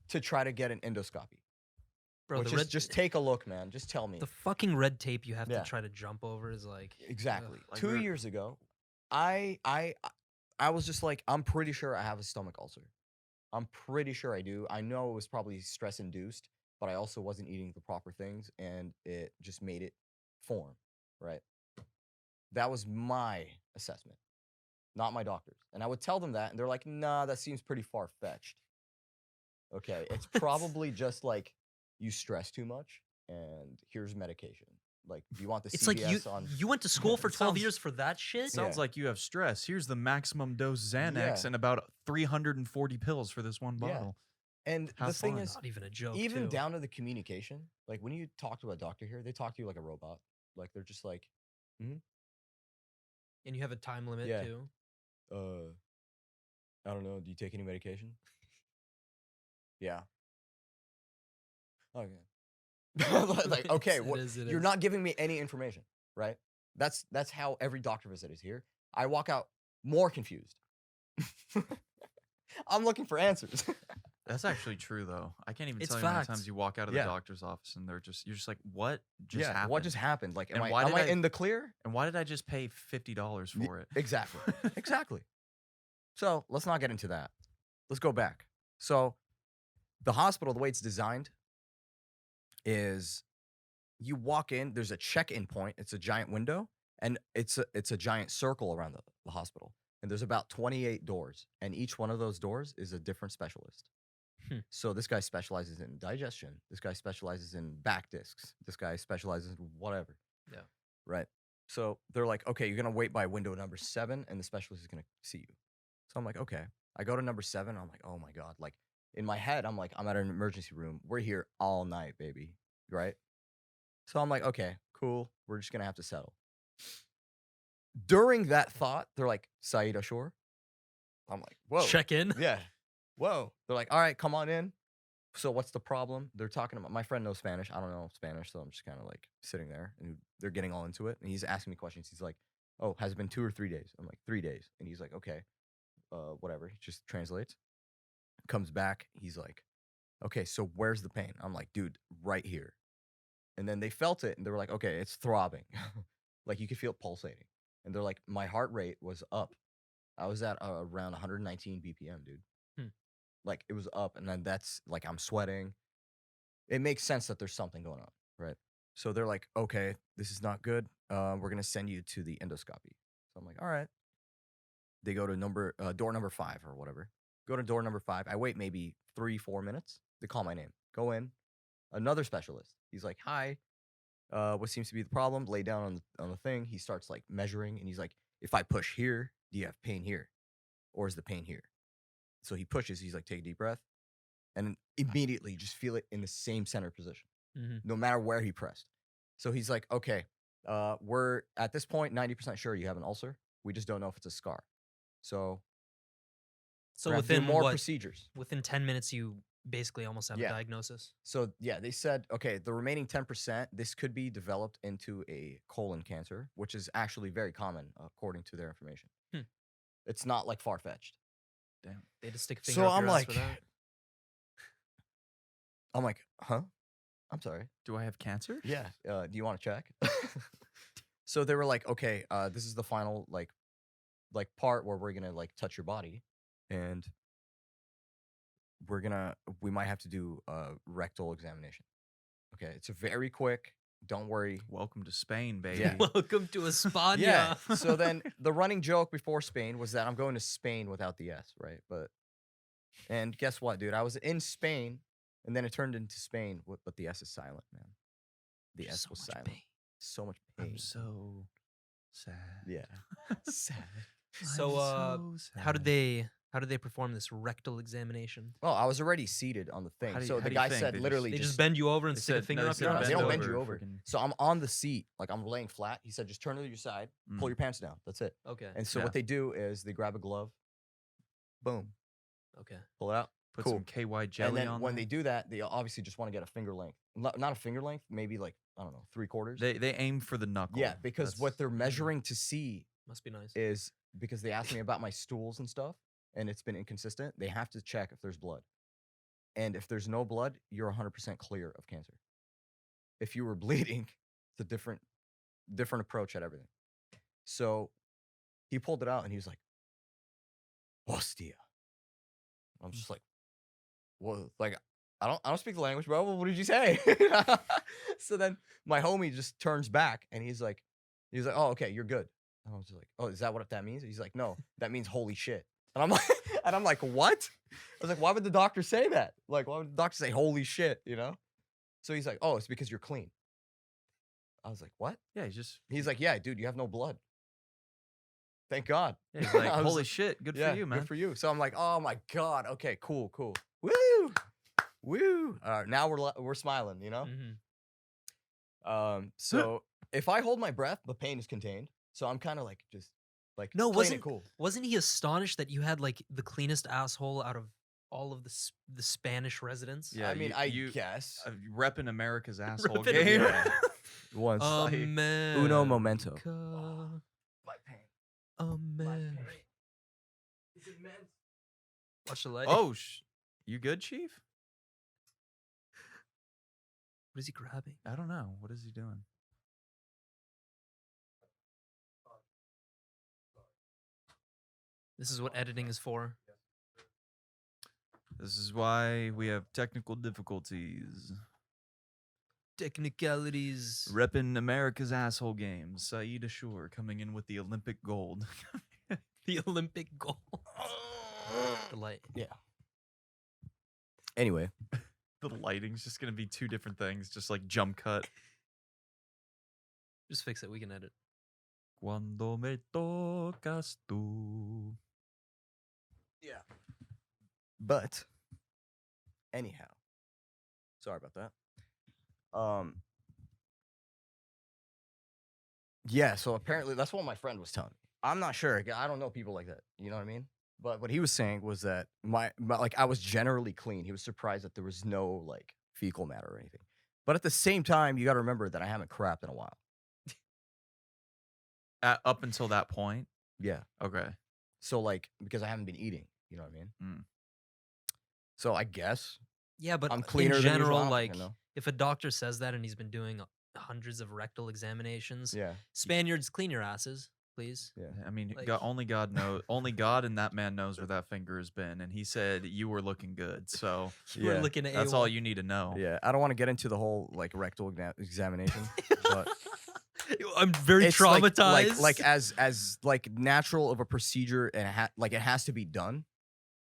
to try to get an endoscopy. Bro, Which the is red, just take a look, man. Just tell me. the fucking red tape you have Yeah. to try to jump over is like Exactly. Like 2 we're- years ago, I was just like, I'm pretty sure I have a stomach ulcer. I'm pretty sure I do. I know it was probably stress induced, but I also wasn't eating the proper things, and it just made it form, right? That was my assessment, not my doctor's. And I would tell them that, and they're like, nah, that seems pretty far fetched. Okay, it's probably just like you stress too much, and here's medication. Like, do you want the It's CVS like on? you went to school for It 12 sounds- years for that shit. Sounds Yeah. like you have stress. Here's the maximum dose Xanax Yeah. and about 340 pills for this one Yeah. bottle. And Have the thing fun. is, Not even a joke. even too. down to the communication, like when you talk to a doctor here, they talk to you like a robot. Like they're just like, and you have a time limit Yeah. too. I don't know. Do you take any medication? Yeah. Okay. Like, okay, It what? is, it You're is. not giving me any information, right? That's how every doctor visit is here. I walk out more confused. I'm looking for answers. That's actually true though. I can't even It's tell you how many facts. times you walk out of Yeah. the doctor's office and you're just like, what just yeah. happened? What just happened? Like, am And I, why am did I I- in the clear? And why did I just pay $50 for it? Exactly. Exactly. So let's not get into that. Let's go back. So the hospital, the way it's designed is you walk in, there's a check-in point. It's a giant window, and it's a giant circle around the hospital. And there's about 28 doors, and each one of those doors is a different specialist. So this guy specializes in digestion. This guy specializes in back discs. This guy specializes in whatever. Yeah. Right. So they're like, okay, you're gonna wait by window number 7, and the specialist is gonna see you. So I'm like, okay. I go to number 7. I'm like, oh my god. Like in my head, I'm like, I'm at an emergency room. We're here all night, baby. Right. So I'm like, okay, cool. We're just gonna have to settle. During that thought, they're like, Saied Ashore. I'm like, whoa. Check in. Yeah. Whoa. They're like, all right, come on in. So what's the problem? They're talking about, my friend knows Spanish. I don't know Spanish, so I'm just kind of like sitting there, and they're getting all into it. And he's asking me questions. He's like, oh, has it been 2 or 3 days? I'm like, 3 days. And he's like, okay, whatever. He just translates. Comes back. He's like, okay, so where's the pain? I'm like, dude, right here. And then they felt it, and they were like, okay, it's throbbing. Like you could feel it pulsating. And they're like, my heart rate was up. I was at around 119 BPM, dude. Like it was up, and then that's like I'm sweating. It makes sense that there's something going on, right? So they're like, okay, this is not good. We're gonna send you to the endoscopy. So I'm like, all right. They go to door number 5 or whatever. Go to door number 5. I wait maybe 3-4 minutes. They call my name. Go in. Another specialist. He's like, hi. What seems to be the problem? Lay down on the thing. He starts like measuring, and he's like, if I push here, do you have pain here, or is the pain here? So he pushes. He's like, take a deep breath, and immediately just feel it in the same center position, no matter where he pressed. So he's like, okay, we're at this point 90% sure you have an ulcer. We just don't know if it's a scar. So So we're gonna have to do within more what? procedures. Within 10 minutes, you basically almost have Yeah. a diagnosis. So yeah, they said, okay, the remaining 10%, this could be developed into a colon cancer, which is actually very common according to their information. It's not like far-fetched. Damn. They just stick a So finger up I'm your ass like, for that. huh? I'm sorry. Do I have cancer? Yeah. Do you want to check? So they were like, okay, this is the final like part where we're gonna like touch your body, and we might have to do a rectal examination. Okay, it's a very quick. Don't worry. Welcome to Spain, baby. Yeah. Welcome to Espana. Yeah. So then the running joke before Spain was that I'm going to Spain without the S, right? And guess what, dude? I was in Spain, and then it turned into Spain, but the S is silent, man. The S So was much silent. pain. So much pain. I'm so sad. Yeah. Sad. So, I'm so how did sad. they How did they perform this rectal examination? Well, I was already seated on the thing. So how the do you guy think? said They literally They just just bend you over and They stick a said- finger no, they up said your no, ass? they don't bend bend you over, over. freaking- So I'm on the seat, like I'm laying flat. He said, just turn to your side, pull Mm. your pants down. That's it. Okay. And so Yeah. what they do is they grab a glove, boom, Okay. pull it out. Put Cool. some KY jelly And then on when there. they do that, they obviously just want to get a finger length. Not a finger length, maybe like, I don't know, 3/4. They aim for the knuckle. Yeah, because what That's- they're measuring to see Must be nice. is because they asked me about my stools and stuff, and it's been inconsistent. They have to check if there's blood. And if there's no blood, you're 100% clear of cancer. If you were bleeding, it's a different approach at everything. So he pulled it out and he was like, "Hostia." I'm just like, "What?" Like, I don't speak the language, bro. What did you say? So then my homie just turns back and he's like, "Oh, okay, you're good." And I was just like, "Oh, is that what that means?" He's like, "No, that means holy shit." And I'm like, "What?" I was like, "Why would the doctor say that? Like, why would the doctor say holy shit?" You know? So he's like, "Oh, it's because you're clean." I was like, "What?" Yeah, he's just He's like, "Yeah, dude, you have no blood. Thank God." yeah, he's like, I was holy like, shit, good yeah, for you, man. Good for you. So I'm like, "Oh my God. Okay, cool. Woo, woo." Now we're smiling, you know. Mm-hmm. So if I hold my breath, the pain is contained. So I'm kind of like just like No, playing it cool. Wasn't he astonished that you had like the cleanest asshole out of all of the Spanish residents? Yeah, I mean, you- guess Repping America's asshole Repping game. America. once. Uno momento. America, My pain. America. Is it meant? Watch the light. Oh, you good, Chief? What is he grabbing? I don't know. What is he doing? This is what editing is for. This is why we have technical difficulties. Technicalities. Repping America's asshole games. Saied Ashur coming in with the Olympic gold. The Olympic gold. The light. Yeah. Anyway, The lighting's just gonna be two different things, just like jump cut. Just fix it. We can edit. Cuando me tocas tú. yeah. But anyhow, sorry about that. Yeah, so apparently that's what my friend was telling me. I'm not sure. I don't know people like that. You know what I mean? But what he was saying was that my like I was generally clean. He was surprised that there was no like fecal matter or anything. But at the same time, you got to remember that I haven't crapped in a while. Up until that point. Yeah. Okay. So like because I haven't been eating, you know what I mean? Mm. So I guess Yeah, but I'm cleaner in than usual. general, I don't like fucking know. if a doctor says that and he's been doing hundreds of rectal examinations, Yeah. Spaniards, clean your asses, please. Yeah. I mean, Like- only God knows. Only God and that man knows where that finger has been, and he said you were looking good. So We're Yeah. looking at that's AWOL. all you need to know. Yeah, I don't want to get into the whole like rectal examination, but I'm very it's like- traumatized. Like as like natural of a procedure, and it has to be done.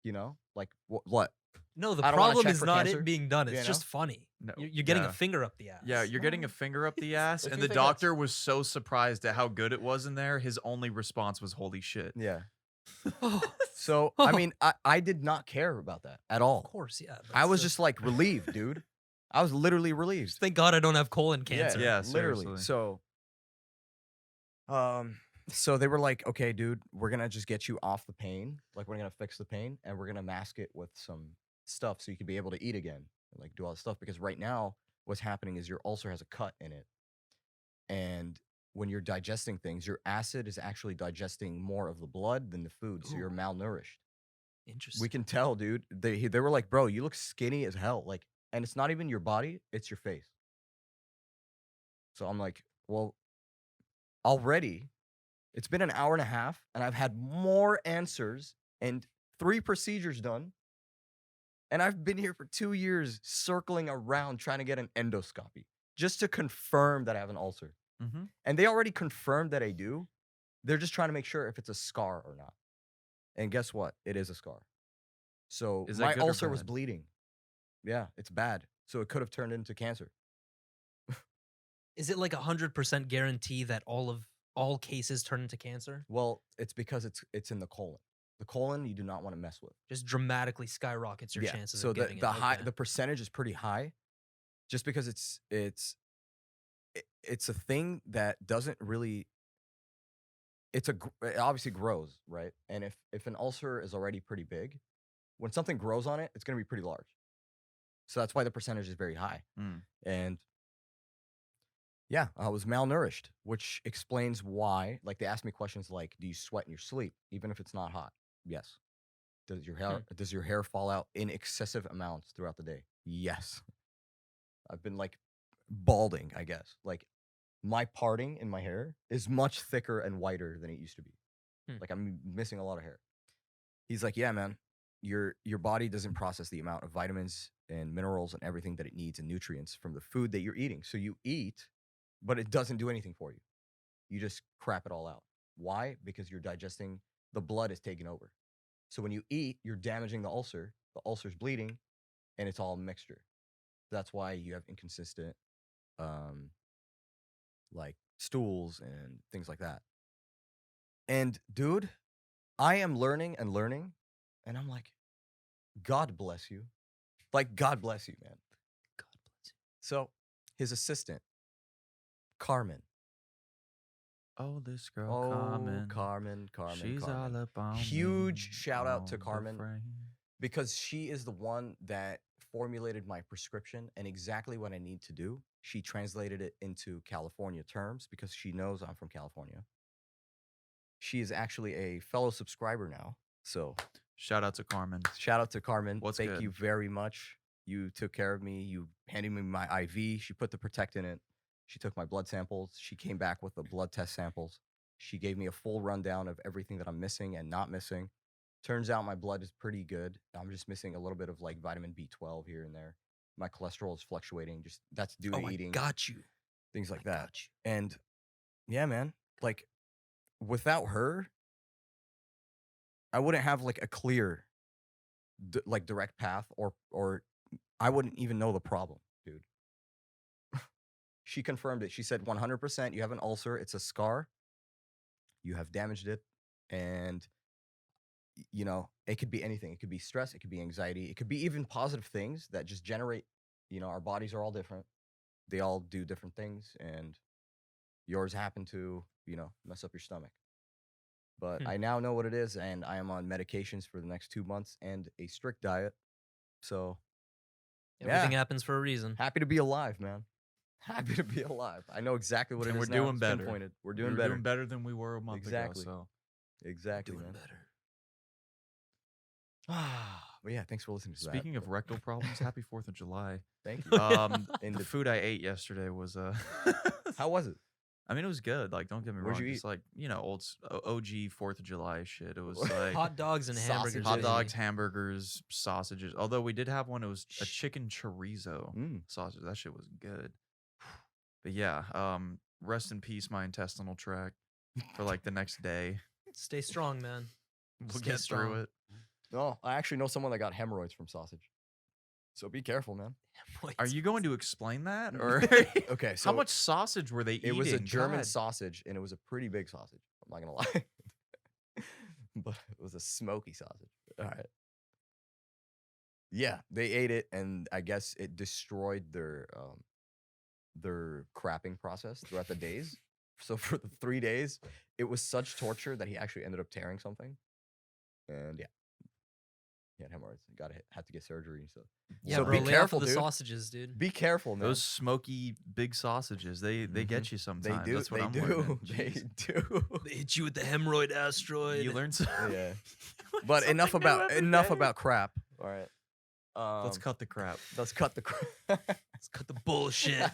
You know, like what? no, the I don't wanna problem check is for not cancer, it being done. It's you know? just funny. No, You're getting yeah. a finger up the ass. Yeah, you're getting a finger up the ass, If and you the think that's- doctor was so surprised at how good it was in there. His only response was "Holy shit!" Yeah. Oh, So I mean, I did not care about that at of all. course, yeah. I that's was just like relieved, dude. I was literally relieved. thank God I don't have colon cancer. Yeah, literally. seriously. So they were like, "Okay, dude, we're gonna just get you off the pain. Like, we're gonna fix the pain, and we're gonna mask it with some stuff so you can be able to eat again, and, like do all this stuff. Because right now, what's happening is your ulcer has a cut in it, and when you're digesting things, your acid is actually digesting more of the blood than the food, so you're Ooh. malnourished. Interesting. We can tell, dude. They were like, bro, you look skinny as hell. Like, and it's not even your body, it's your face. So I'm like, well, already, it's been an hour and a half, and I've had more answers and 3 procedures done. And I've been here for 2 years circling around trying to get an endoscopy just to confirm that I have an ulcer. Mm-hmm. And they already confirmed that I do. They're just trying to make sure if it's a scar or not. And guess what? It is a scar. So Is that my good or ulcer was bad? bleeding. Yeah, it's bad. So it could have turned into cancer. Is it like 100% guarantee that all cases turn into cancer? Well, it's because it's in the colon. The colon you do not want to mess with. Just dramatically skyrockets your Yeah. chances So of getting the it. high Okay. the percentage is pretty high, just because it's a thing that doesn't really. It obviously grows, right? And if an ulcer is already pretty big, when something grows on it, it's going to be pretty large. So that's why the percentage is very high. Mm. And yeah, I was malnourished, which explains why. Like, they asked me questions like, "Do you sweat in your sleep, even if it's not hot?" Yes. Does your hair fall out in excessive amounts throughout the day? Yes. I've been like balding, I guess. Like, my parting in my hair is much thicker and whiter than it used to be. Hmm. Like, I'm missing a lot of hair. He's like, "Yeah, man, your body doesn't process the amount of vitamins and minerals and everything that it needs and nutrients from the food that you're eating. So you eat, but it doesn't do anything for you. You just crap it all out. Why? Because you're digesting, the blood is taking over. So when you eat, you're damaging the ulcer's bleeding, and it's all a mixture. That's why you have inconsistent like stools and things like that." And dude, I am learning and learning, and I'm like, God bless you. Like, God bless you, man. God bless you. So his assistant, Carmen. Oh, this girl Oh, Carmen. Carmen. She's all up on Huge me, shout out to on the Carmen, frame. because she is the one that formulated my prescription and exactly what I need to do. She translated it into California terms because she knows I'm from California. She is actually a fellow subscriber now. So Shout out to Carmen. shout out to Carmen. What's Thank good? you very much. You took care of me. You handed me my IV. She put the Protect in it. She took my blood samples. She came back with the blood test samples. She gave me a full rundown of everything that I'm missing and not missing. Turns out my blood is pretty good. I'm just missing a little bit of like vitamin B12 here and there. My cholesterol is fluctuating. Just that's due to Oh, I eating, got you. things like I that. got you. And yeah, man, like, without her, I wouldn't have like a clear like direct path, or I wouldn't even know the problem, dude. She confirmed it. She said 100% you have an ulcer. It's a scar. You have damaged it, and it could be anything. It could be stress, it could be anxiety, it could be even positive things that just generate, our bodies are all different. They all do different things, and yours happen to, mess up your stomach. But I now know what it is, and I am on medications for the next 2 months and a strict diet. So Everything yeah, happens for a reason. happy to be alive, man. Happy to be alive. I know exactly what it And is we're now. doing It's better. pinpointed. We're We doing were better. doing better than we were a month Exactly. ago. So Exactly, Doing man. better. But yeah, thanks for listening to that. speaking of rectal problems, happy 4th of July. Thank you. In The the- food I ate yesterday was How was it? I mean, it was good. Like, don't get me Where'd wrong. you Just eat? like, OG 4th of July shit. It was like Hot dogs and hamburgers. Sausages. hot baby. dogs, hamburgers, sausages. Although we did have one, it was a Sh- chicken chorizo Mm. sausage. That shit was good. But yeah, rest in peace, my intestinal tract for like the next day. Stay strong, man. We'll Stay get strong. through it. No, I actually know someone that got hemorrhoids from sausage. So be careful, man. Are you going to explain that, or Okay, so how much sausage were they eating? it was a German God. sausage, and it was a pretty big sausage. I'm not gonna lie, but it was a smoky sausage. All right. Yeah, they ate it, and I guess it destroyed their crapping process throughout the days. So for the 3 days, it was such torture that he actually ended up tearing something. And yeah, he had hemorrhoids. Had to get surgery and stuff. Yeah, So bro, be lay careful, off of the dude. sausages, dude. Be careful, man. Those smoky big sausages, they get you They sometimes. do. That's what They I'm do. learning. They Jeez. do. They hit you with the hemorrhoid asteroid. You learn some. Yeah. You learn But enough something new about every enough day. about crap. All right. Let's cut the crap. Let's cut the crap. Let's cut the bullshit.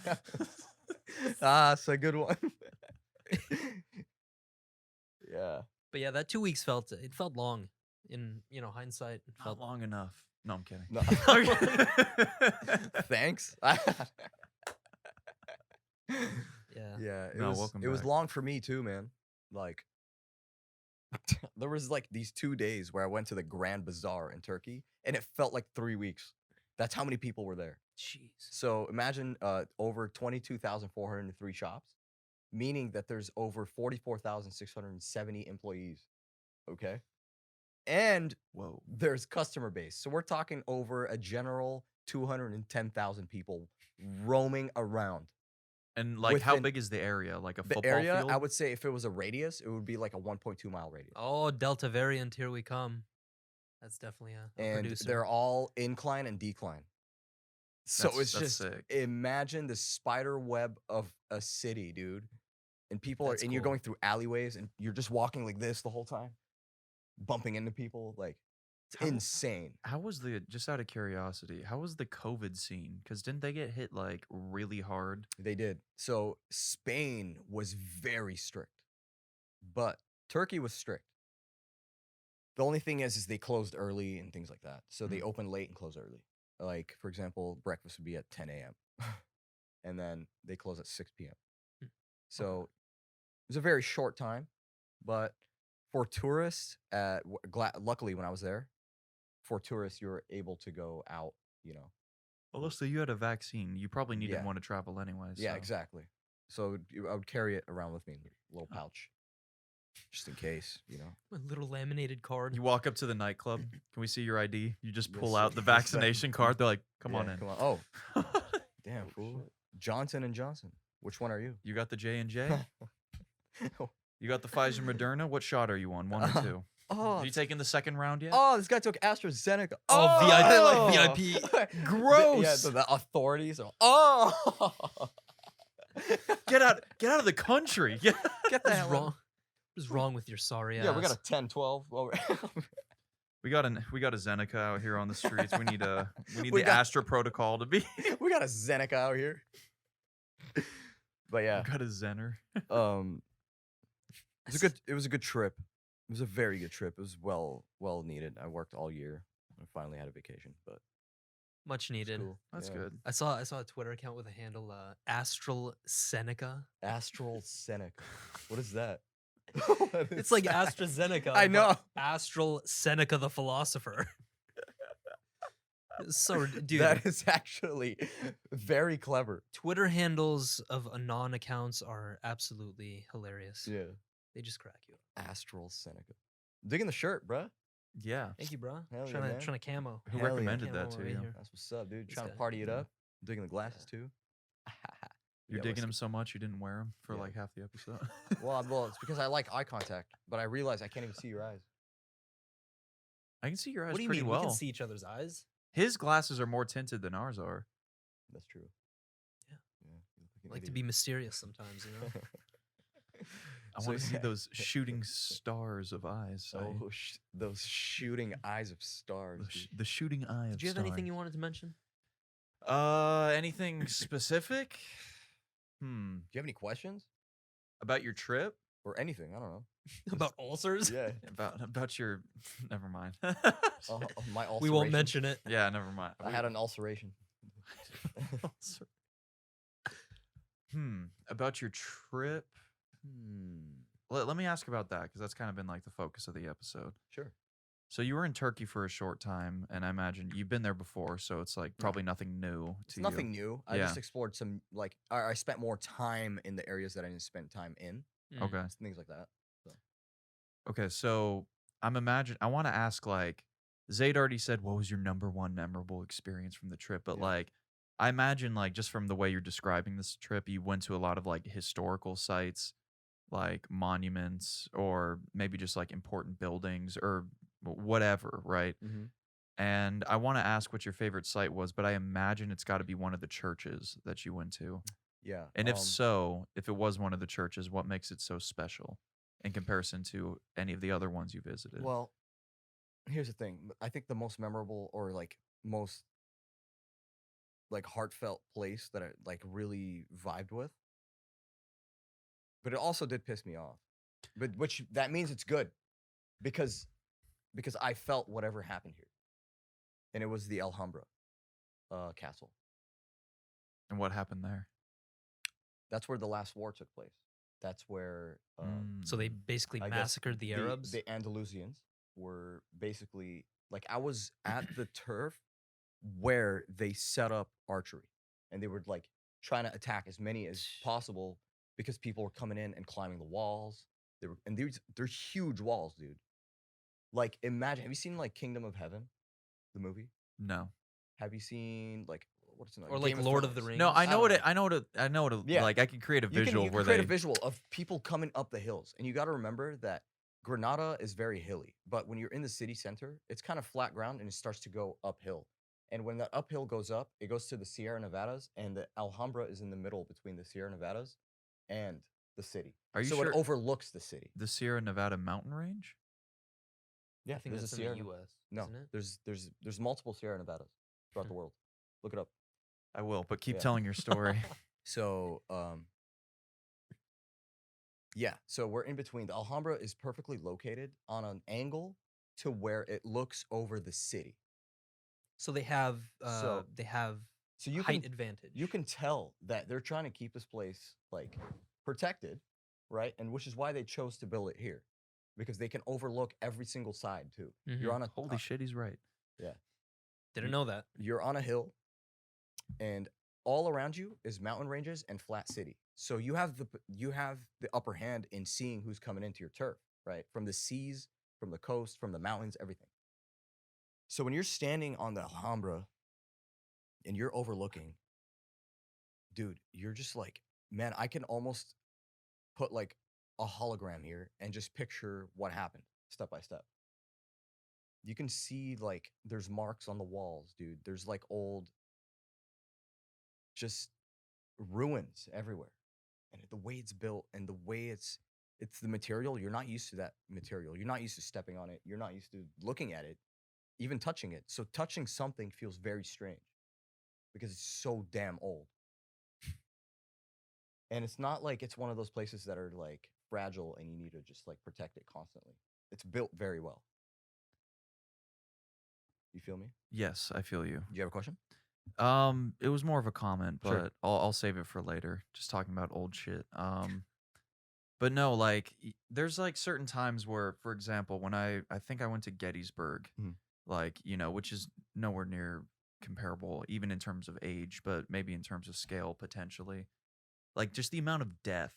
It's a good one. Yeah. But yeah, that 2 weeks felt long. In hindsight, it Not felt long enough. No, I'm kidding. No. Thanks. Yeah. Yeah. No, welcome it was back. long for me too, man. Like, there was like these 2 days where I went to the Grand Bazaar in Turkey, and it felt like 3 weeks. That's how many people were there. Jeez. So imagine over 22,403 shops, meaning that there's over 44,670 employees. Okay. And Whoa. there's customer base. So we're talking over a general 210,000 people roaming around. And like, how Within big is the area? Like a the football area, field? I would say if it was a radius, it would be like a 1.2 mile radius. Oh, Delta variant, here we come. That's definitely a And producer. they're all incline and decline. So That's- it's that's just sick. imagine the spider web of a city, dude. And people That's are, and you're cool. going through alleyways, and you're just walking like this the whole time, bumping into people. Like it's How- insane. How was the, just out of curiosity, how was the COVID scene? Because didn't they get hit like really hard? They did. So Spain was very strict, but Turkey was strict. The only thing is they closed early and things like that. So they Mm. open late and close early. Like for example, breakfast would be at 10 a.m. and then they close at 6 p.m. Hmm. So it was a very short time, but for tourists, luckily when I was there, for tourists you were able to go out. You know, Well, so you had a vaccine. You probably needed Yeah. one to travel anyway. yeah, so- exactly. So I would carry it around with me in a little Oh. pouch, just in case. You know. A little laminated card. You walk up to the nightclub. Can we see your ID? You just Yes, pull sir. out the Yes, sir. vaccination card. They're like, come on Yeah, in. Come on. Oh, damn, Oh, fool. shit. Johnson and Johnson. Which one are you? You got the J&J? You got the Pfizer Moderna? What shot are you on? 1 or 2? Oh, Have you taken the second round yet? oh, this guy took AstraZeneca. Oh, VIP. Yeah, Gross. the authorities are. Oh, Get out of the country. Yeah. Get the What's hell out. wrong? What's wrong with your sorry ass? Yeah, we got a 10, 12. Well, We got a Zeneca out here on the streets. We need We the got- Astra protocol to be. we got a Zeneca out here. But yeah, We got a Zener. it was a good trip. It was a very good trip. It was well needed. I worked all year. I finally had a vacation, but Much it's needed. cool. That's Yeah. good. I saw a Twitter account with a handle Astral Seneca. Astral Seneca. What is that? It's like AstraZeneca. I but know. Astral Seneca the philosopher. So, dude, That is actually very clever. Twitter handles of anon accounts are absolutely hilarious. Yeah. They just crack you up. Astral Seneca. Digging the shirt, bruh. Yeah. Thank you, bro. Hell yeah, Trying man. to camo. Who Hell yeah. recommended Camo that over to you? here. That's what's up, dude. This Trying to guy. party it Yeah. up. Digging the glasses too. You're Yeah, digging let's them so much you didn't wear them for Yeah. like half the episode. Well, it's because I like eye contact, but I realize I can't even see your eyes. I can see your eyes What do you pretty mean? well. We can see each other's eyes. His glasses are more tinted than ours are. That's true. Yeah. Yeah. you look I an like to idiot. be mysterious sometimes, you know? I So, want to see yeah. those shooting stars of eyes. Saied. Oh, those shooting eyes of stars. dude. The shooting eye of Did you have anything stars. you wanted to mention? Anything specific? Do you have any questions About your trip? or anything? I don't know. About ulcers? Yeah. About your never mind. My ulceration. We won't mention it. Yeah, never mind. I had an ulceration. About your trip? Let me ask about that because that's kind of been like the focus of the episode. Sure. So you were in Turkey for a short time, and I imagine you've been there before, so it's like probably nothing new It's to nothing you. new. I just explored some like I spent more time in the areas that I didn't spend time in. Okay. Things like that. Okay, so I want to ask like Zayd already said what was your number one memorable experience from the trip, but Yeah. like I imagine like just from the way you're describing this trip, you went to a lot of like historical sites, like monuments or maybe just like important buildings or whatever, right? Mm-hmm. And I want to ask what your favorite site was, but I imagine it's got to be one of the churches that you went to. Yeah. And if it was one of the churches, what makes it so special in comparison to any of the other ones you visited? Well, here's the thing. I think the most memorable or like most like heartfelt place that I like really vibed with, but it also did piss me off. But which that means it's good because I felt whatever happened here, and it was the Alhambra castle. And what happened there? That's where the last war took place. That's where So they basically I guess massacred the Arabs? The Andalusians were basically like I was at the turf where they set up archery, and they were like trying to attack as many as possible because people were coming in and climbing the walls. They're huge walls, dude. Like, imagine, have you seen like Kingdom of Heaven, the movie? No. Have you seen like what's it? Or like Game of Lord of the Thrones? Rings. No, I know what don't it. I know what it. I know what it. Yeah. Like I can create a You visual can where create they. a visual of people coming up the hills, and you got to remember that Granada is very hilly, but when you're in the city center, it's kind of flat ground and it starts to go uphill. And when that uphill goes up, it goes to the Sierra Nevadas, and the Alhambra is in the middle between the Sierra Nevadas and the city. Are you so sure it overlooks the city. the Sierra Nevada mountain range? Yeah, I think there's that's a in the Sierra. U.S. No, isn't it? there's multiple Sierra Nevadas throughout the world. Look it up. I will, but keep Yeah. telling your story. So, yeah, so we're in between. The Alhambra is perfectly located on an angle to where it looks over the city. So they have So- So you height can advantage. you can tell that they're trying to keep this place like protected, right? And which is why they chose to build it here, because they can overlook every single side too. You're Mhm. on a Holy shit, he's right. Didn't know that. you're on a hill, and all around you is mountain ranges and flat city. So you have the upper hand in seeing who's coming into your turf, right? From the seas, from the coast, from the mountains, everything. So when you're standing on the Alhambra and you're overlooking, dude, you're just like, man, I can almost put like a hologram here and just picture what happened step by step. You can see like there's marks on the walls, dude. There's like old just ruins everywhere. And the way it's built and the way it's the material, you're not used to that material. You're not used to stepping on it. You're not used to looking at it, even touching it. So touching something feels very strange because it's so damn old. And it's not like it's one of those places that are like fragile and you need to just like protect it constantly. It's built very well. You feel me? Yes, I feel you. Do you have a question? It was more of a comment, but Sure. I'll save it for later. Just talking about old shit. But no, like there's like certain times where, for example, when I think I went to Gettysburg, Mhm. like which is nowhere near comparable, even in terms of age, but maybe in terms of scale potentially. Like just the amount of death.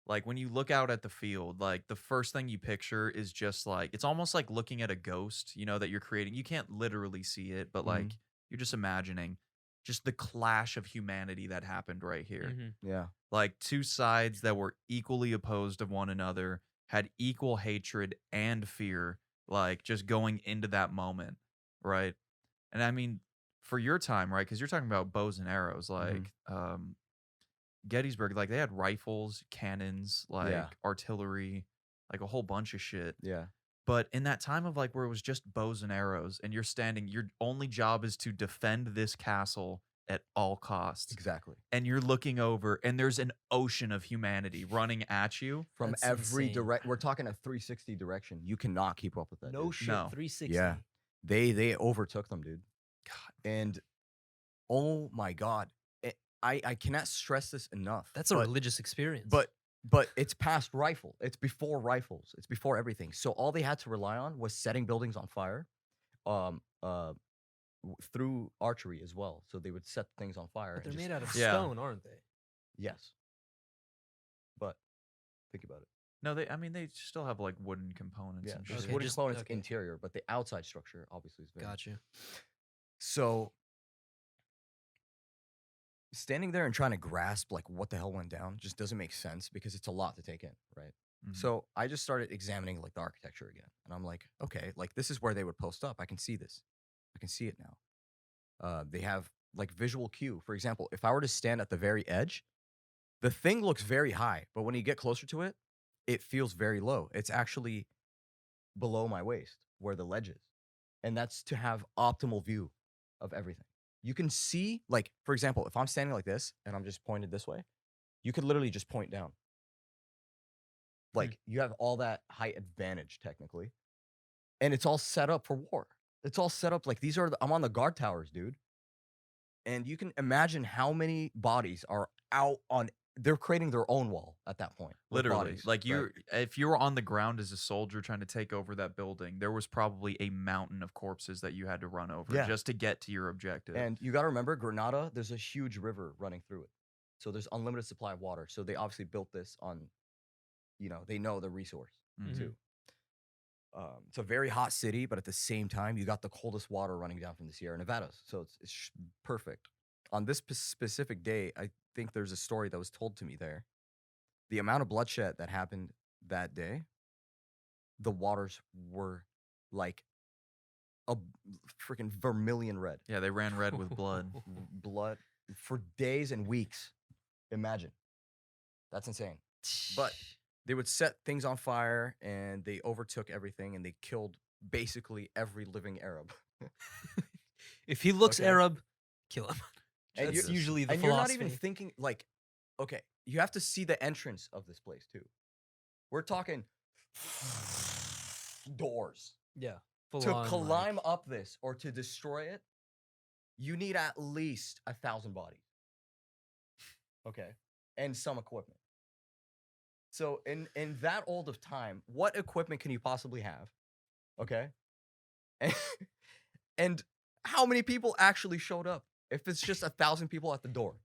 Like when you look out at the field, like the first thing you picture is just like it's almost like looking at a ghost, that you're creating. You can't literally see it, but like you're just imagining just the clash of humanity that happened right here. Mhm. Yeah. Like two sides that were equally opposed of one another, had equal hatred and fear, like just going into that moment, right? And I mean, for your time, right? Because you're talking about bows and arrows, like Gettysburg, like they had rifles, cannons, like Yeah. artillery, like a whole bunch of shit. Yeah. But in that time of like where it was just bows and arrows, and you're standing, your only job is to defend this castle at all costs. Exactly. And you're looking over, and there's an ocean of humanity running at you. From That's every insane. direct, we're talking a 360 direction. You cannot keep up with that. No dude. shit. No. 360. Yeah. They overtook them, dude. God, And oh my god, I cannot stress this enough. That's a but, religious experience. but it's past rifle. It's before rifles. It's before everything. So all they had to rely on was setting buildings on fire, through archery as well. So they would set things on fire. But they're and made just, out of Yeah. stone, aren't they? yes, but think about it. no, they still have like wooden components Yeah, and there's shit. Okay, wooden just- components okay. interior, but the outside structure obviously is very. Got you. So standing there and trying to grasp like what the hell went down just doesn't make sense because it's a lot to take in, right? Mhm. So I just started examining like the architecture again, and I'm like, okay, like this is where they would post up. I can see this. I can see it now. They have like visual cue. For example, if I were to stand at the very edge, the thing looks very high, but when you get closer to it, it feels very low. It's actually below my waist where the ledge is. And that's to have optimal view of everything. You can see, like, for example, if I'm standing like this and I'm just pointed this way, you could literally just point down. Like, you have all that height advantage technically. And it's all set up for war. It's all set up like these are, I'm on the guard towers, dude. And you can imagine how many bodies are out on, they're creating their own wall at that point. with Literally, bodies, like right? if you were on the ground as a soldier trying to take over that building, there was probably a mountain of corpses that you had to run over Yeah. just to get to your objective. And you got to remember, Granada, there's a huge river running through it. So there's unlimited supply of water. So they obviously built this on, they know the resource Mhm. too. It's a very hot city, but at the same time, you got the coldest water running down from the Sierra Nevadas. So it's perfect. On this specific day, I think there's a story that was told to me there. The amount of bloodshed that happened that day, the waters were like a freaking vermilion red. Yeah, they ran red with blood. Blood for days and weeks. Imagine. That's insane. But they would set things on fire and they overtook everything and they killed basically every living Arab. If he looks Okay. Arab, kill him. And That's you're- usually the And you're philosophy. not even thinking like, okay, you have to see the entrance of this place too. We're talking doors. Yeah. Full To on, climb like, up this or to destroy it, you need at least 1,000 bodies. Okay. And some equipment. So in that old of time, what equipment can you possibly have? Okay. And, and how many people actually showed up? If it's just 1,000 people at the door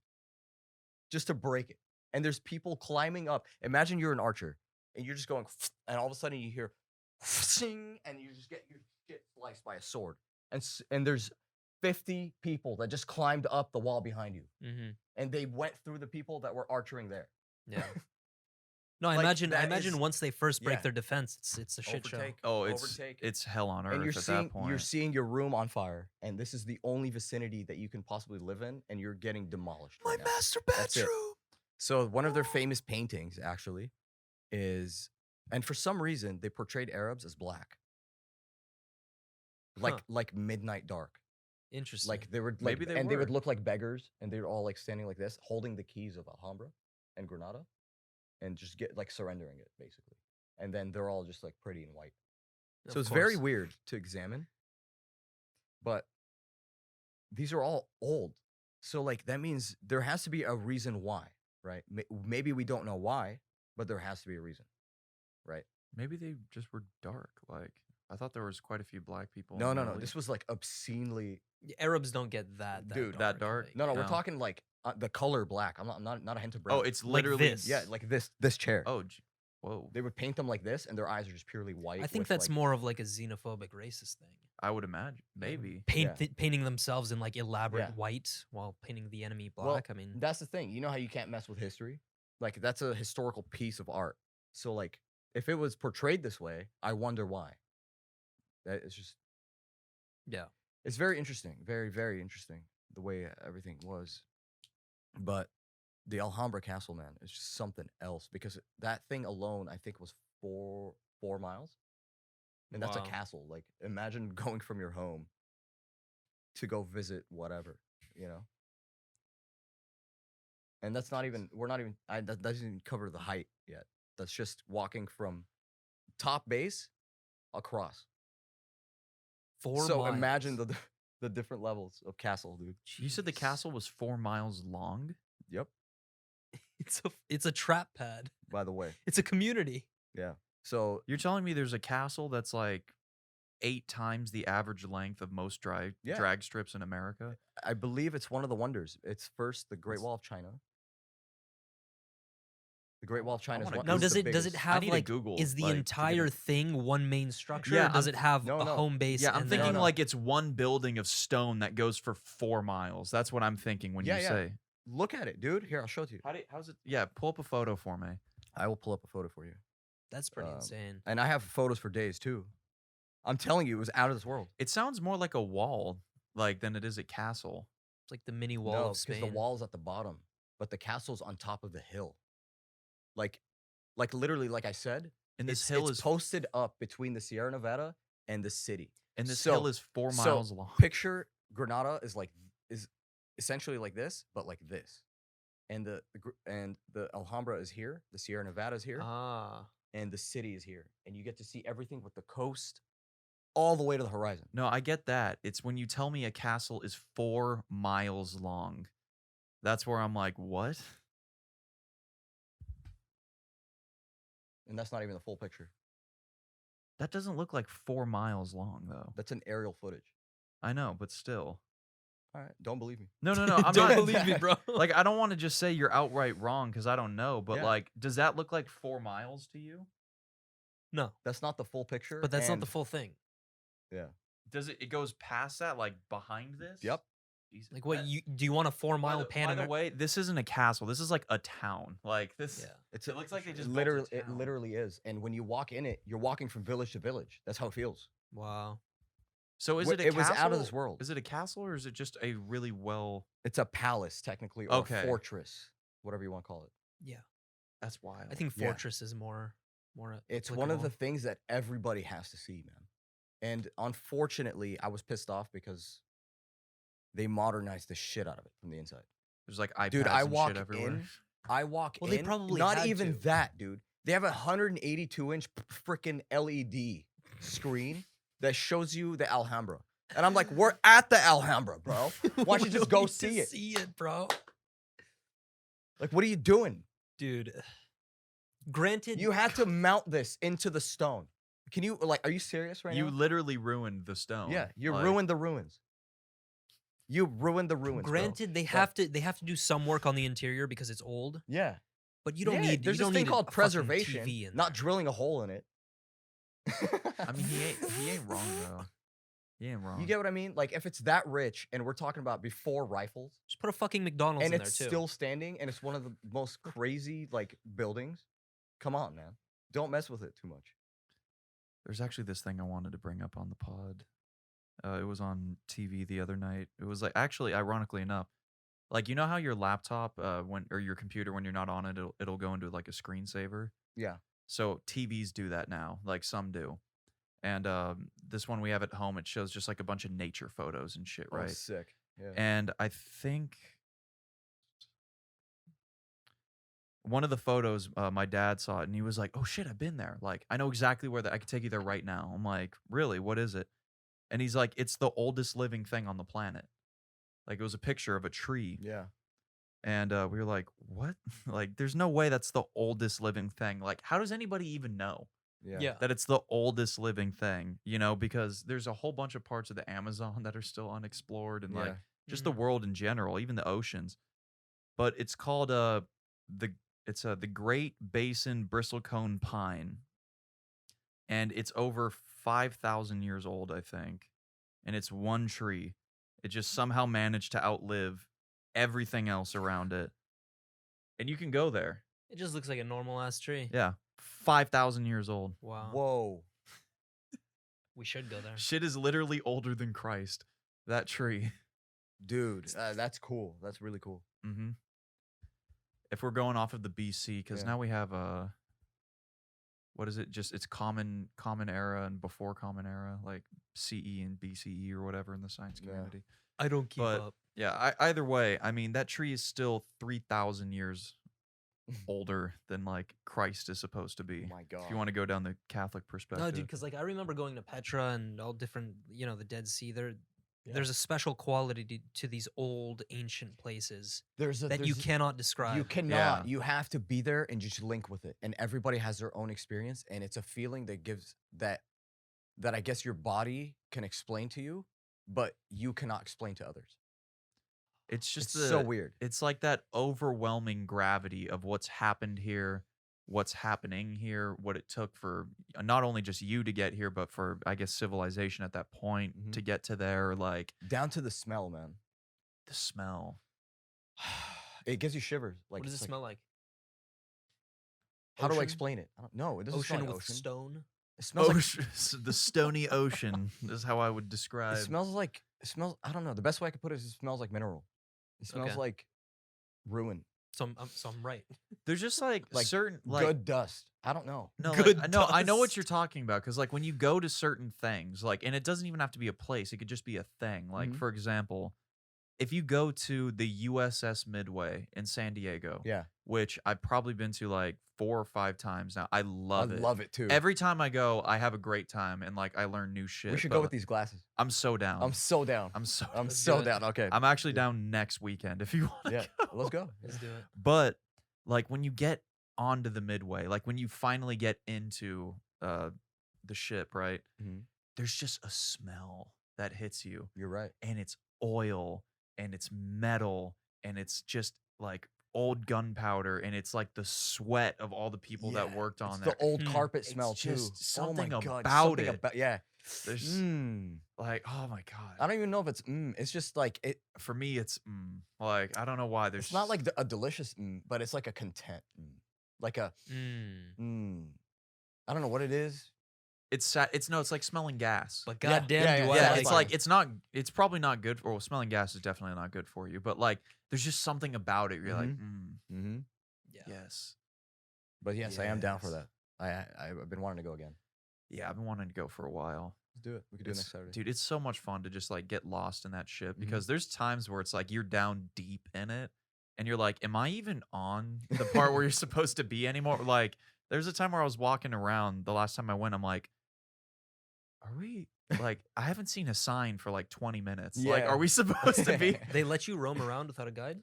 just to break it. And there's people climbing up. Imagine you're an archer and you're just going, and all of a sudden you hear, and you just get your shit sliced by a sword. And there's 50 people that just climbed up the wall behind you. mhm. And they went through the people that were archering there. Yeah. No, I Like, imagine. I that imagine is- once they first break yeah. their defense, it's a shit show. Overtake, Oh, overtake. it's hell on earth And at that point. you're seeing your room on fire, and this is the only vicinity that you can possibly live in, and you're getting demolished. right now. master That's it. So one of their famous paintings actually is, and for some reason they portrayed Arabs as black, Huh. like midnight dark. Interesting. Like they were, Maybe they they would were. look like beggars, and they were all like standing like this, holding the keys of Alhambra and Granada, and just get like surrendering it basically. And then they're all just like pretty and white. Of So it's very course. weird to examine. But these are all old. So like that means there has to be a reason why, right? Maybe we don't know why, but there has to be a reason, right? Maybe they just were dark. Like I thought there was quite a few black people. in No, the no, no. Middle This East. was like obscenely. Arabs don't get that. Dude, that dark? like- No, no, we're No. talking like the color black. I'm not a hint of brown. Oh, it's Like literally this. yeah, like this chair. Oh, whoa! They would paint them like this, and their eyes are just purely white. I think with, that's like, more of like a xenophobic racist thing. I would imagine maybe. Painting themselves in like elaborate Yeah. white while painting the enemy black. Well, I mean, that's the thing. You know how you can't mess with history? Like that's a historical piece of art. So like if it was portrayed this way, I wonder why. That it's just yeah. it's very interesting. Very, very interesting the way everything was. But the Alhambra Castle, man, is just something else because that thing alone, I think, was 4 miles. And that's a Wow. castle. Like imagine going from your home to go visit whatever, you know? And that's not even, that doesn't even cover the height yet. That's just walking from top base across. 4 So miles. imagine the different levels of castle, dude. You said the Jeez. castle was 4 miles long. Yep. It's a trap pad. By the way. It's a community. Yeah. So You're telling me there's a castle that's like 8 times the average length of most Yeah. drag strips in America? I believe it's one of the wonders. It's first the Great It's- Wall of China. The Great Wall of China is wanna one. Now, Google is does the it biggest. have need to like Google, is the like, to get entire a- thing one main structure? Yeah, or does I'm- it have no, a no. home base? Yeah, I'm and thinking then, no. like it's one building of stone that goes for 4 miles. That's what I'm thinking when Yeah, you yeah. say. Look at it, dude. Here, I'll show it to you. How's it? Yeah, pull up a photo for me. I will pull up a photo for you. that's pretty um, insane. And I have photos for days too. I'm telling you, it was out of this world. It sounds more like a wall, like than it is a castle. It's like the mini wall No, of because Spain. the wall's at the bottom, but the castle's on top of the hill. Like literally, like I said, And this it's, hill it's is posted up between the Sierra Nevada and the city. and this so- hill is 4 so miles long. Picture Granada is essentially like this, but like this. And the Alhambra is here, the Sierra Nevada is here, Ah, and the city is here. And you get to see everything with the coast all the way to the horizon. No, I get that. It's when you tell me a castle is 4 miles long. That's where I'm like, what? And that's not even the full picture. That doesn't look like 4 miles long, though. That's an aerial footage. I know, but still. All right, don't believe me. No, no, no. I'm don't not believe me, bro. Like, I don't want to just say you're outright wrong because I don't know. But Yeah. like, does that look like 4 miles to you? No, That's not the full picture. but that's not the and- full thing. Yeah. Does it? It goes past that, like behind this. Yep. Jesus. Like, what That- you do? You want a by 4-mile the, by the panorama? way, this isn't a castle. This is like a town. Like this. Yeah. It looks like they just literally, built a town. it literally is. And when you walk in it, you're walking from village to village. That's how it feels. Wow. So is Wh- it a it was castle? out of this world. Is it a castle or is it just a really well? It's a palace, technically, or Okay. a fortress, whatever you want to call it. Yeah. That's wild. I think Yeah. fortress is more. It's one of the applicable. things that everybody has to see, man. And unfortunately, I was pissed off because they modernized the shit out of it from the inside. There's like iPads Dude, I and walk shit everywhere. in. I walk Well, in. they probably not had even to. that, dude. They have a 182-inch freaking LED screen that shows you the Alhambra, and I'm like, we're at the Alhambra, bro. Why don't you just We go need to see it? See it, bro. Like, what are you doing? Dude. Granted, You had to mount this into the stone. Can you are you serious right You now? literally ruined the stone. Yeah, you Like, ruined the ruins. You ruined the ruins. bro. Granted, they have to do some work on the interior because it's old, Yeah. but you don't Yeah, need. There's you don't this thing need called a fucking preservation, TV in not there. drilling a hole in it. I mean, he ain't wrong though. He ain't wrong. You get what I mean? Like, if it's that rich, and we're talking about before rifles, Just put a fucking McDonald's and in there it's too. still standing, and it's one of the most crazy like buildings. Come on, man. Don't mess with it too much. There's actually this thing I wanted to bring up on the pod. It was on TV the other night. It was like actually, ironically enough, like you know how your laptop, when or your computer when you're not on it, it'll go into like a screensaver. Yeah. So TVs do that now, like some do. And this one we have at home, it shows just like a bunch of nature photos and shit, Oh, right? sick. Yeah. And I think one of the photos, my dad saw it and he was like, "Oh shit, I've been there. Like, I know exactly where I could take you there right now." I'm like, "Really? What is it?" And he's like, "It's the oldest living thing on the planet." Like, it was a picture of a tree. Yeah. And we were like, "What?" Like, there's no way that's the oldest living thing. Like, how does anybody even know Yeah. Yeah. that it's the oldest living thing? You know, because there's a whole bunch of parts of the Amazon that are still unexplored and like Yeah. just the world in general, even the oceans. But it's called the Great Basin bristlecone pine, and it's over 5,000 years old, I think. And it's one tree. It just somehow managed to outlive everything else around it. And you can go there. It just looks like a normal ass tree. Yeah, 5,000 years old. Wow. Whoa. We should go there. Shit is literally older than Christ. That tree. Dude, that's cool. That's really cool. Mm-hmm. If we're going off of the BC, because Yeah. now we have what is it? Just it's common era and before common era, like CE and BCE or whatever in the science Yeah. community. I don't keep But- up. Yeah, either way, I mean that tree is still 3,000 years older than like Christ is supposed to be. Oh my god. If you want to go down the Catholic perspective. No, dude, because like I remember going to Petra and all different, the Dead Sea. Yeah. There's a special quality to these old ancient places There's a, that you there's- cannot describe. You cannot. Yeah. You have to be there and just link with it. And everybody has their own experience, and it's a feeling that gives that I guess your body can explain to you, but you cannot explain to others. it's just It's so weird. It's like that overwhelming gravity of what's happened here, what's happening here, what it took for not only just you to get here, but for I guess civilization at that point Mhm. to get to there. Like Down to the smell, man. the smell. It gives you shivers. Like, what does it it's like- smell like? How do I Ocean? explain it? I don't know. It doesn't smell Ocean like with ocean. stone. It smells like Ocean, the stony ocean is how I would describe. it smells. I don't know. The best way I could put it is it smells like mineral. It smells Okay. like ruin, So I'm right. There's just like like, certain like good dust. I don't know. no, good I know what dust. you're talking about because like when you go to certain things, like and it doesn't even have to be a place; it could just be a thing. Like Mhm. for example, if you go to the USS Midway in San Diego, Yeah, which I've probably been to like 4 or 5 times now, I love I it. love it too. Every time I go, I have a great time and like I learn new shit. we should but, go with these glasses. I'm so down. I'm so down. I'm so. I'm Let's so do it. down. Okay. I'm actually down next weekend if you want. Yeah, let's go. Let's do it. But like when you get onto the Midway, like when you finally get into the ship, right? Mhm. There's just a smell that hits you, You're right. and it's oil, and it's metal, and it's just like old gunpowder, and it's like the sweat of all the people that worked It's on the there. old Hmm. carpet It's smell too. just Oh my something God, about something it. about yeah. There's Mm. like, oh my god. I don't even know if it's it's just like it. For me, it's like I don't know why. There's It's not like a delicious but it's like a content like a Mm. I don't know what it is. it's no, it's like smelling gas. But Yeah, goddamn, yeah, do yeah, I Yeah, like it's fine. like it's not. It's probably not good for. Well, smelling gas is definitely not good for you. But like, there's just something about it. You're like, Mm-hmm. Yeah. yes, But yes, I am down for Yes. that. I've been wanting to go again. yeah. I've been wanting to go for a while. Let's do it. We could do it It's- next Saturday. Dude, it's so much fun to just like get lost in that shit Mhm. because there's times where it's like you're down deep in it and you're like, am I even on the part where you're supposed to be anymore? Like, there's a time where I was walking around the last time I went, I'm like, are we like, I haven't seen a sign for like 20 minutes. Like, Yeah. are we supposed to be? They let you roam around without a guide?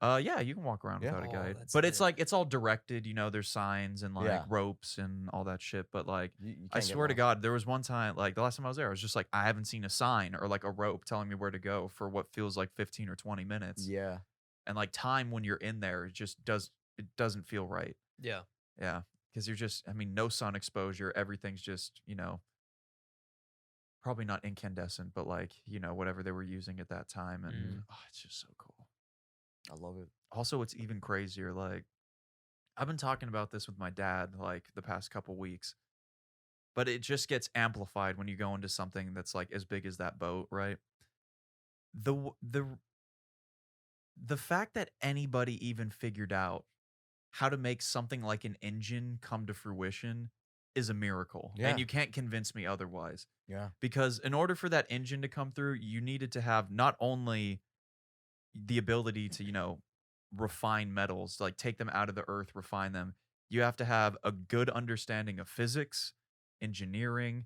Yeah, you can walk around Yeah. without a Oh, guide. that's But it's lit. like it's all directed, you know, there's signs and like Yeah. ropes and all that shit. But like You I can't get swear to lost. God, there was one time, like the last time I was there, I was just like, I haven't seen a sign or like a rope telling me where to go for what feels like 15 or 20 minutes. Yeah. And like time when you're in there, it doesn't feel right. Yeah. Yeah. Because you're just, I mean, no sun exposure. Everything's just, you know, probably not incandescent, but like, you know, whatever they were using at that time. And it's just so cool. I love it. Also, it's even crazier. Like, I've been talking about this with my dad like the past couple weeks, but it just gets amplified when you go into something that's like as big as that boat, right? The fact that anybody even figured out how to make something like an engine come to fruition is a miracle. Yeah. And you can't convince me otherwise. Yeah. Because in order for that engine to come through, you needed to have not only the ability to, you know, refine metals, like take them out of the earth, refine them. You have to have a good understanding of physics, engineering,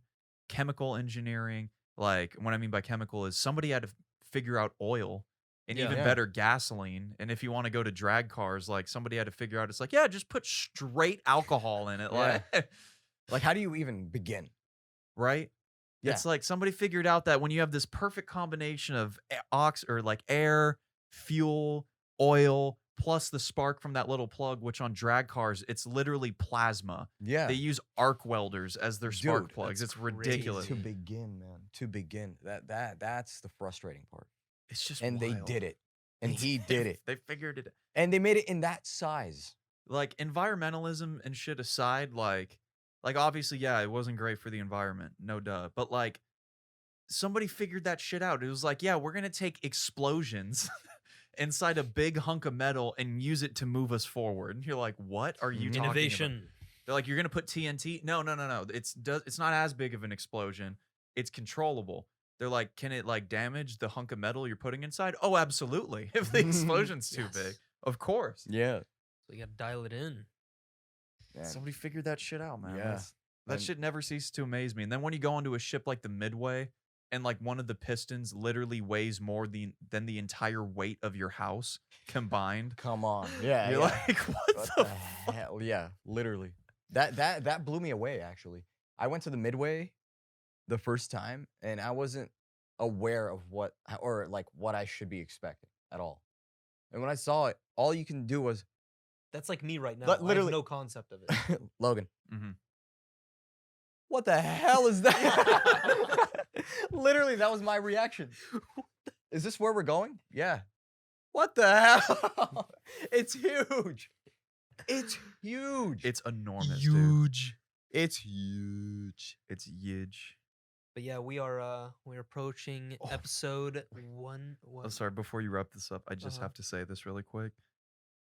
chemical engineering. Like, what I mean by chemical is somebody had to figure out oil and Yeah. even Yeah. better gasoline. And if you want to go to drag cars, like somebody had to figure out, it's like, yeah, just put straight alcohol in it. Yeah. Like, Like, how do you even begin? right? Yeah. It's like somebody figured out that when you have this perfect combination of air, fuel, oil, plus the spark from that little plug, which on drag cars, it's literally plasma. Yeah. They use arc welders as their spark Dude, plugs. that's It's ridiculous. To crazy. begin, man. To begin. That's the frustrating part. It's just And they wild. did it. And he They- did it. They figured it. And they made it in that size. Like environmentalism and shit aside, like obviously, yeah, it wasn't great for the environment, no duh. But like somebody figured that shit out. It was like, yeah, we're gonna take explosions inside a big hunk of metal and use it to move us forward. And you're like, what are you talking about? Innovation. They're like, you're gonna put TNT? No. It's not as big of an explosion. It's controllable. They're like, can it like damage the hunk of metal you're putting inside? Oh, absolutely. If the explosion's too big, Yes. of course. Yeah. So you gotta dial it in. Man. Somebody figured that shit out, man. Yeah. That And- shit never ceases to amaze me. And then when you go onto a ship like the Midway, and like one of the pistons literally weighs more than the entire weight of your house combined, Come on. Yeah. you're yeah. like, what What the? the hell? Yeah, literally. That blew me away. Actually, I went to the Midway the first time, and I wasn't aware of what I should be expecting at all. And when I saw it, all you can do was That's like me right now. But I have literally- no concept of it. Logan. Mhm. What the hell is that? Literally, that was my reaction. Is this where we're going? Yeah. What the hell? It's huge. It's huge. It's enormous, dude. It's huge. It's huge. But yeah, we're approaching Oh, episode one. Oh, sorry, before you wrap this up, I just Uh-huh. have to say this really quick.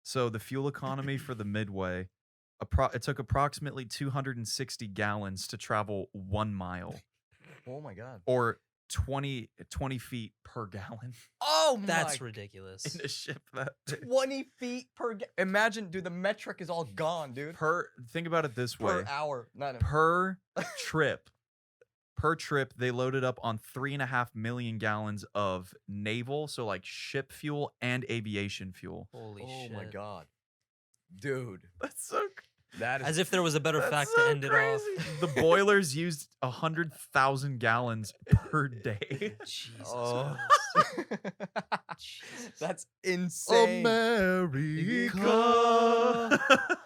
So the fuel economy for the Midway, it took approximately 260 gallons to travel 1 mile, Oh my god. or 20 feet per gallon Oh my. That's ridiculous. in a ship that big. 20 feet per. Imagine, dude. The metric is all gone, dude. Think about it this way. Per hour. Not Per trip. Per trip, they loaded up on 3.5 million gallons of naval, so like ship fuel and aviation fuel. Holy Oh shit. my god, dude. That's so That is As if there was a better That's fact so to end it off. crazy. The boilers used 100,000 gallons per day. Jesus Oh. Christ. Jesus. That's insane.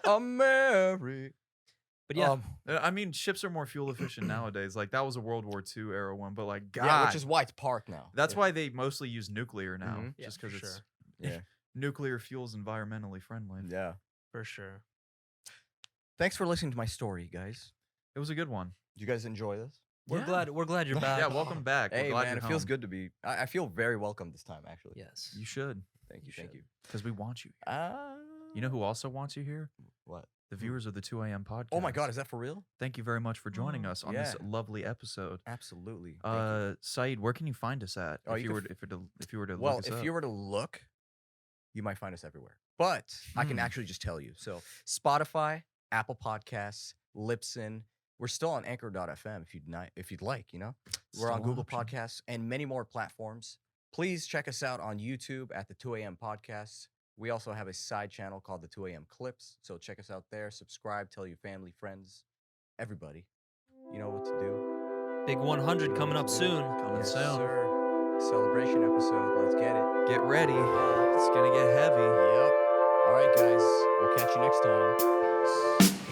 America. But yeah, I mean, ships are more fuel efficient nowadays. Like that was a World War II era one, but like God, Yeah, which is why it's parked now. that's why they mostly use nuclear now, Mhm. Yeah, just for because it's sure. Yeah. nuclear fuel's environmentally friendly. Yeah. for sure. Thanks for listening to my story, guys. It was a good one. Did you guys enjoy this? We're Yeah. glad. We're glad you're back. Yeah, welcome back. We're Hey, glad man, you're it feels home. good to be. I feel very welcome this time, actually. Yes. You should, Thank you. You Thank should. you. because we want you. Uh, You know who also wants you here? What? The viewers of the 2 a.m. podcast. Oh my God, is that for real? Thank you very much for joining us on this Yeah. lovely episode. Absolutely. Thank you. Saeed, where can you find us at? Oh, if you you can were to, if you were to Well, look us if up? you were to look, you might find us everywhere. But I can Hmm. actually just tell you. So Spotify, Apple Podcasts, Libsyn. We're still on Anchor.fm if you'd like. You know, we're Still on an Google option. Podcasts and many more platforms. Please check us out on YouTube at the 2 a.m. Podcasts. We also have a side channel called the 2 a.m. Clips. So check us out there. Subscribe. Tell your family, friends, everybody. You know what to do. Big 100 coming up soon. Coming Yes, soon. sir. Celebration episode. Let's get it. Get ready. It's gonna get heavy. Yep. All right, guys. We'll catch you next time. Peace.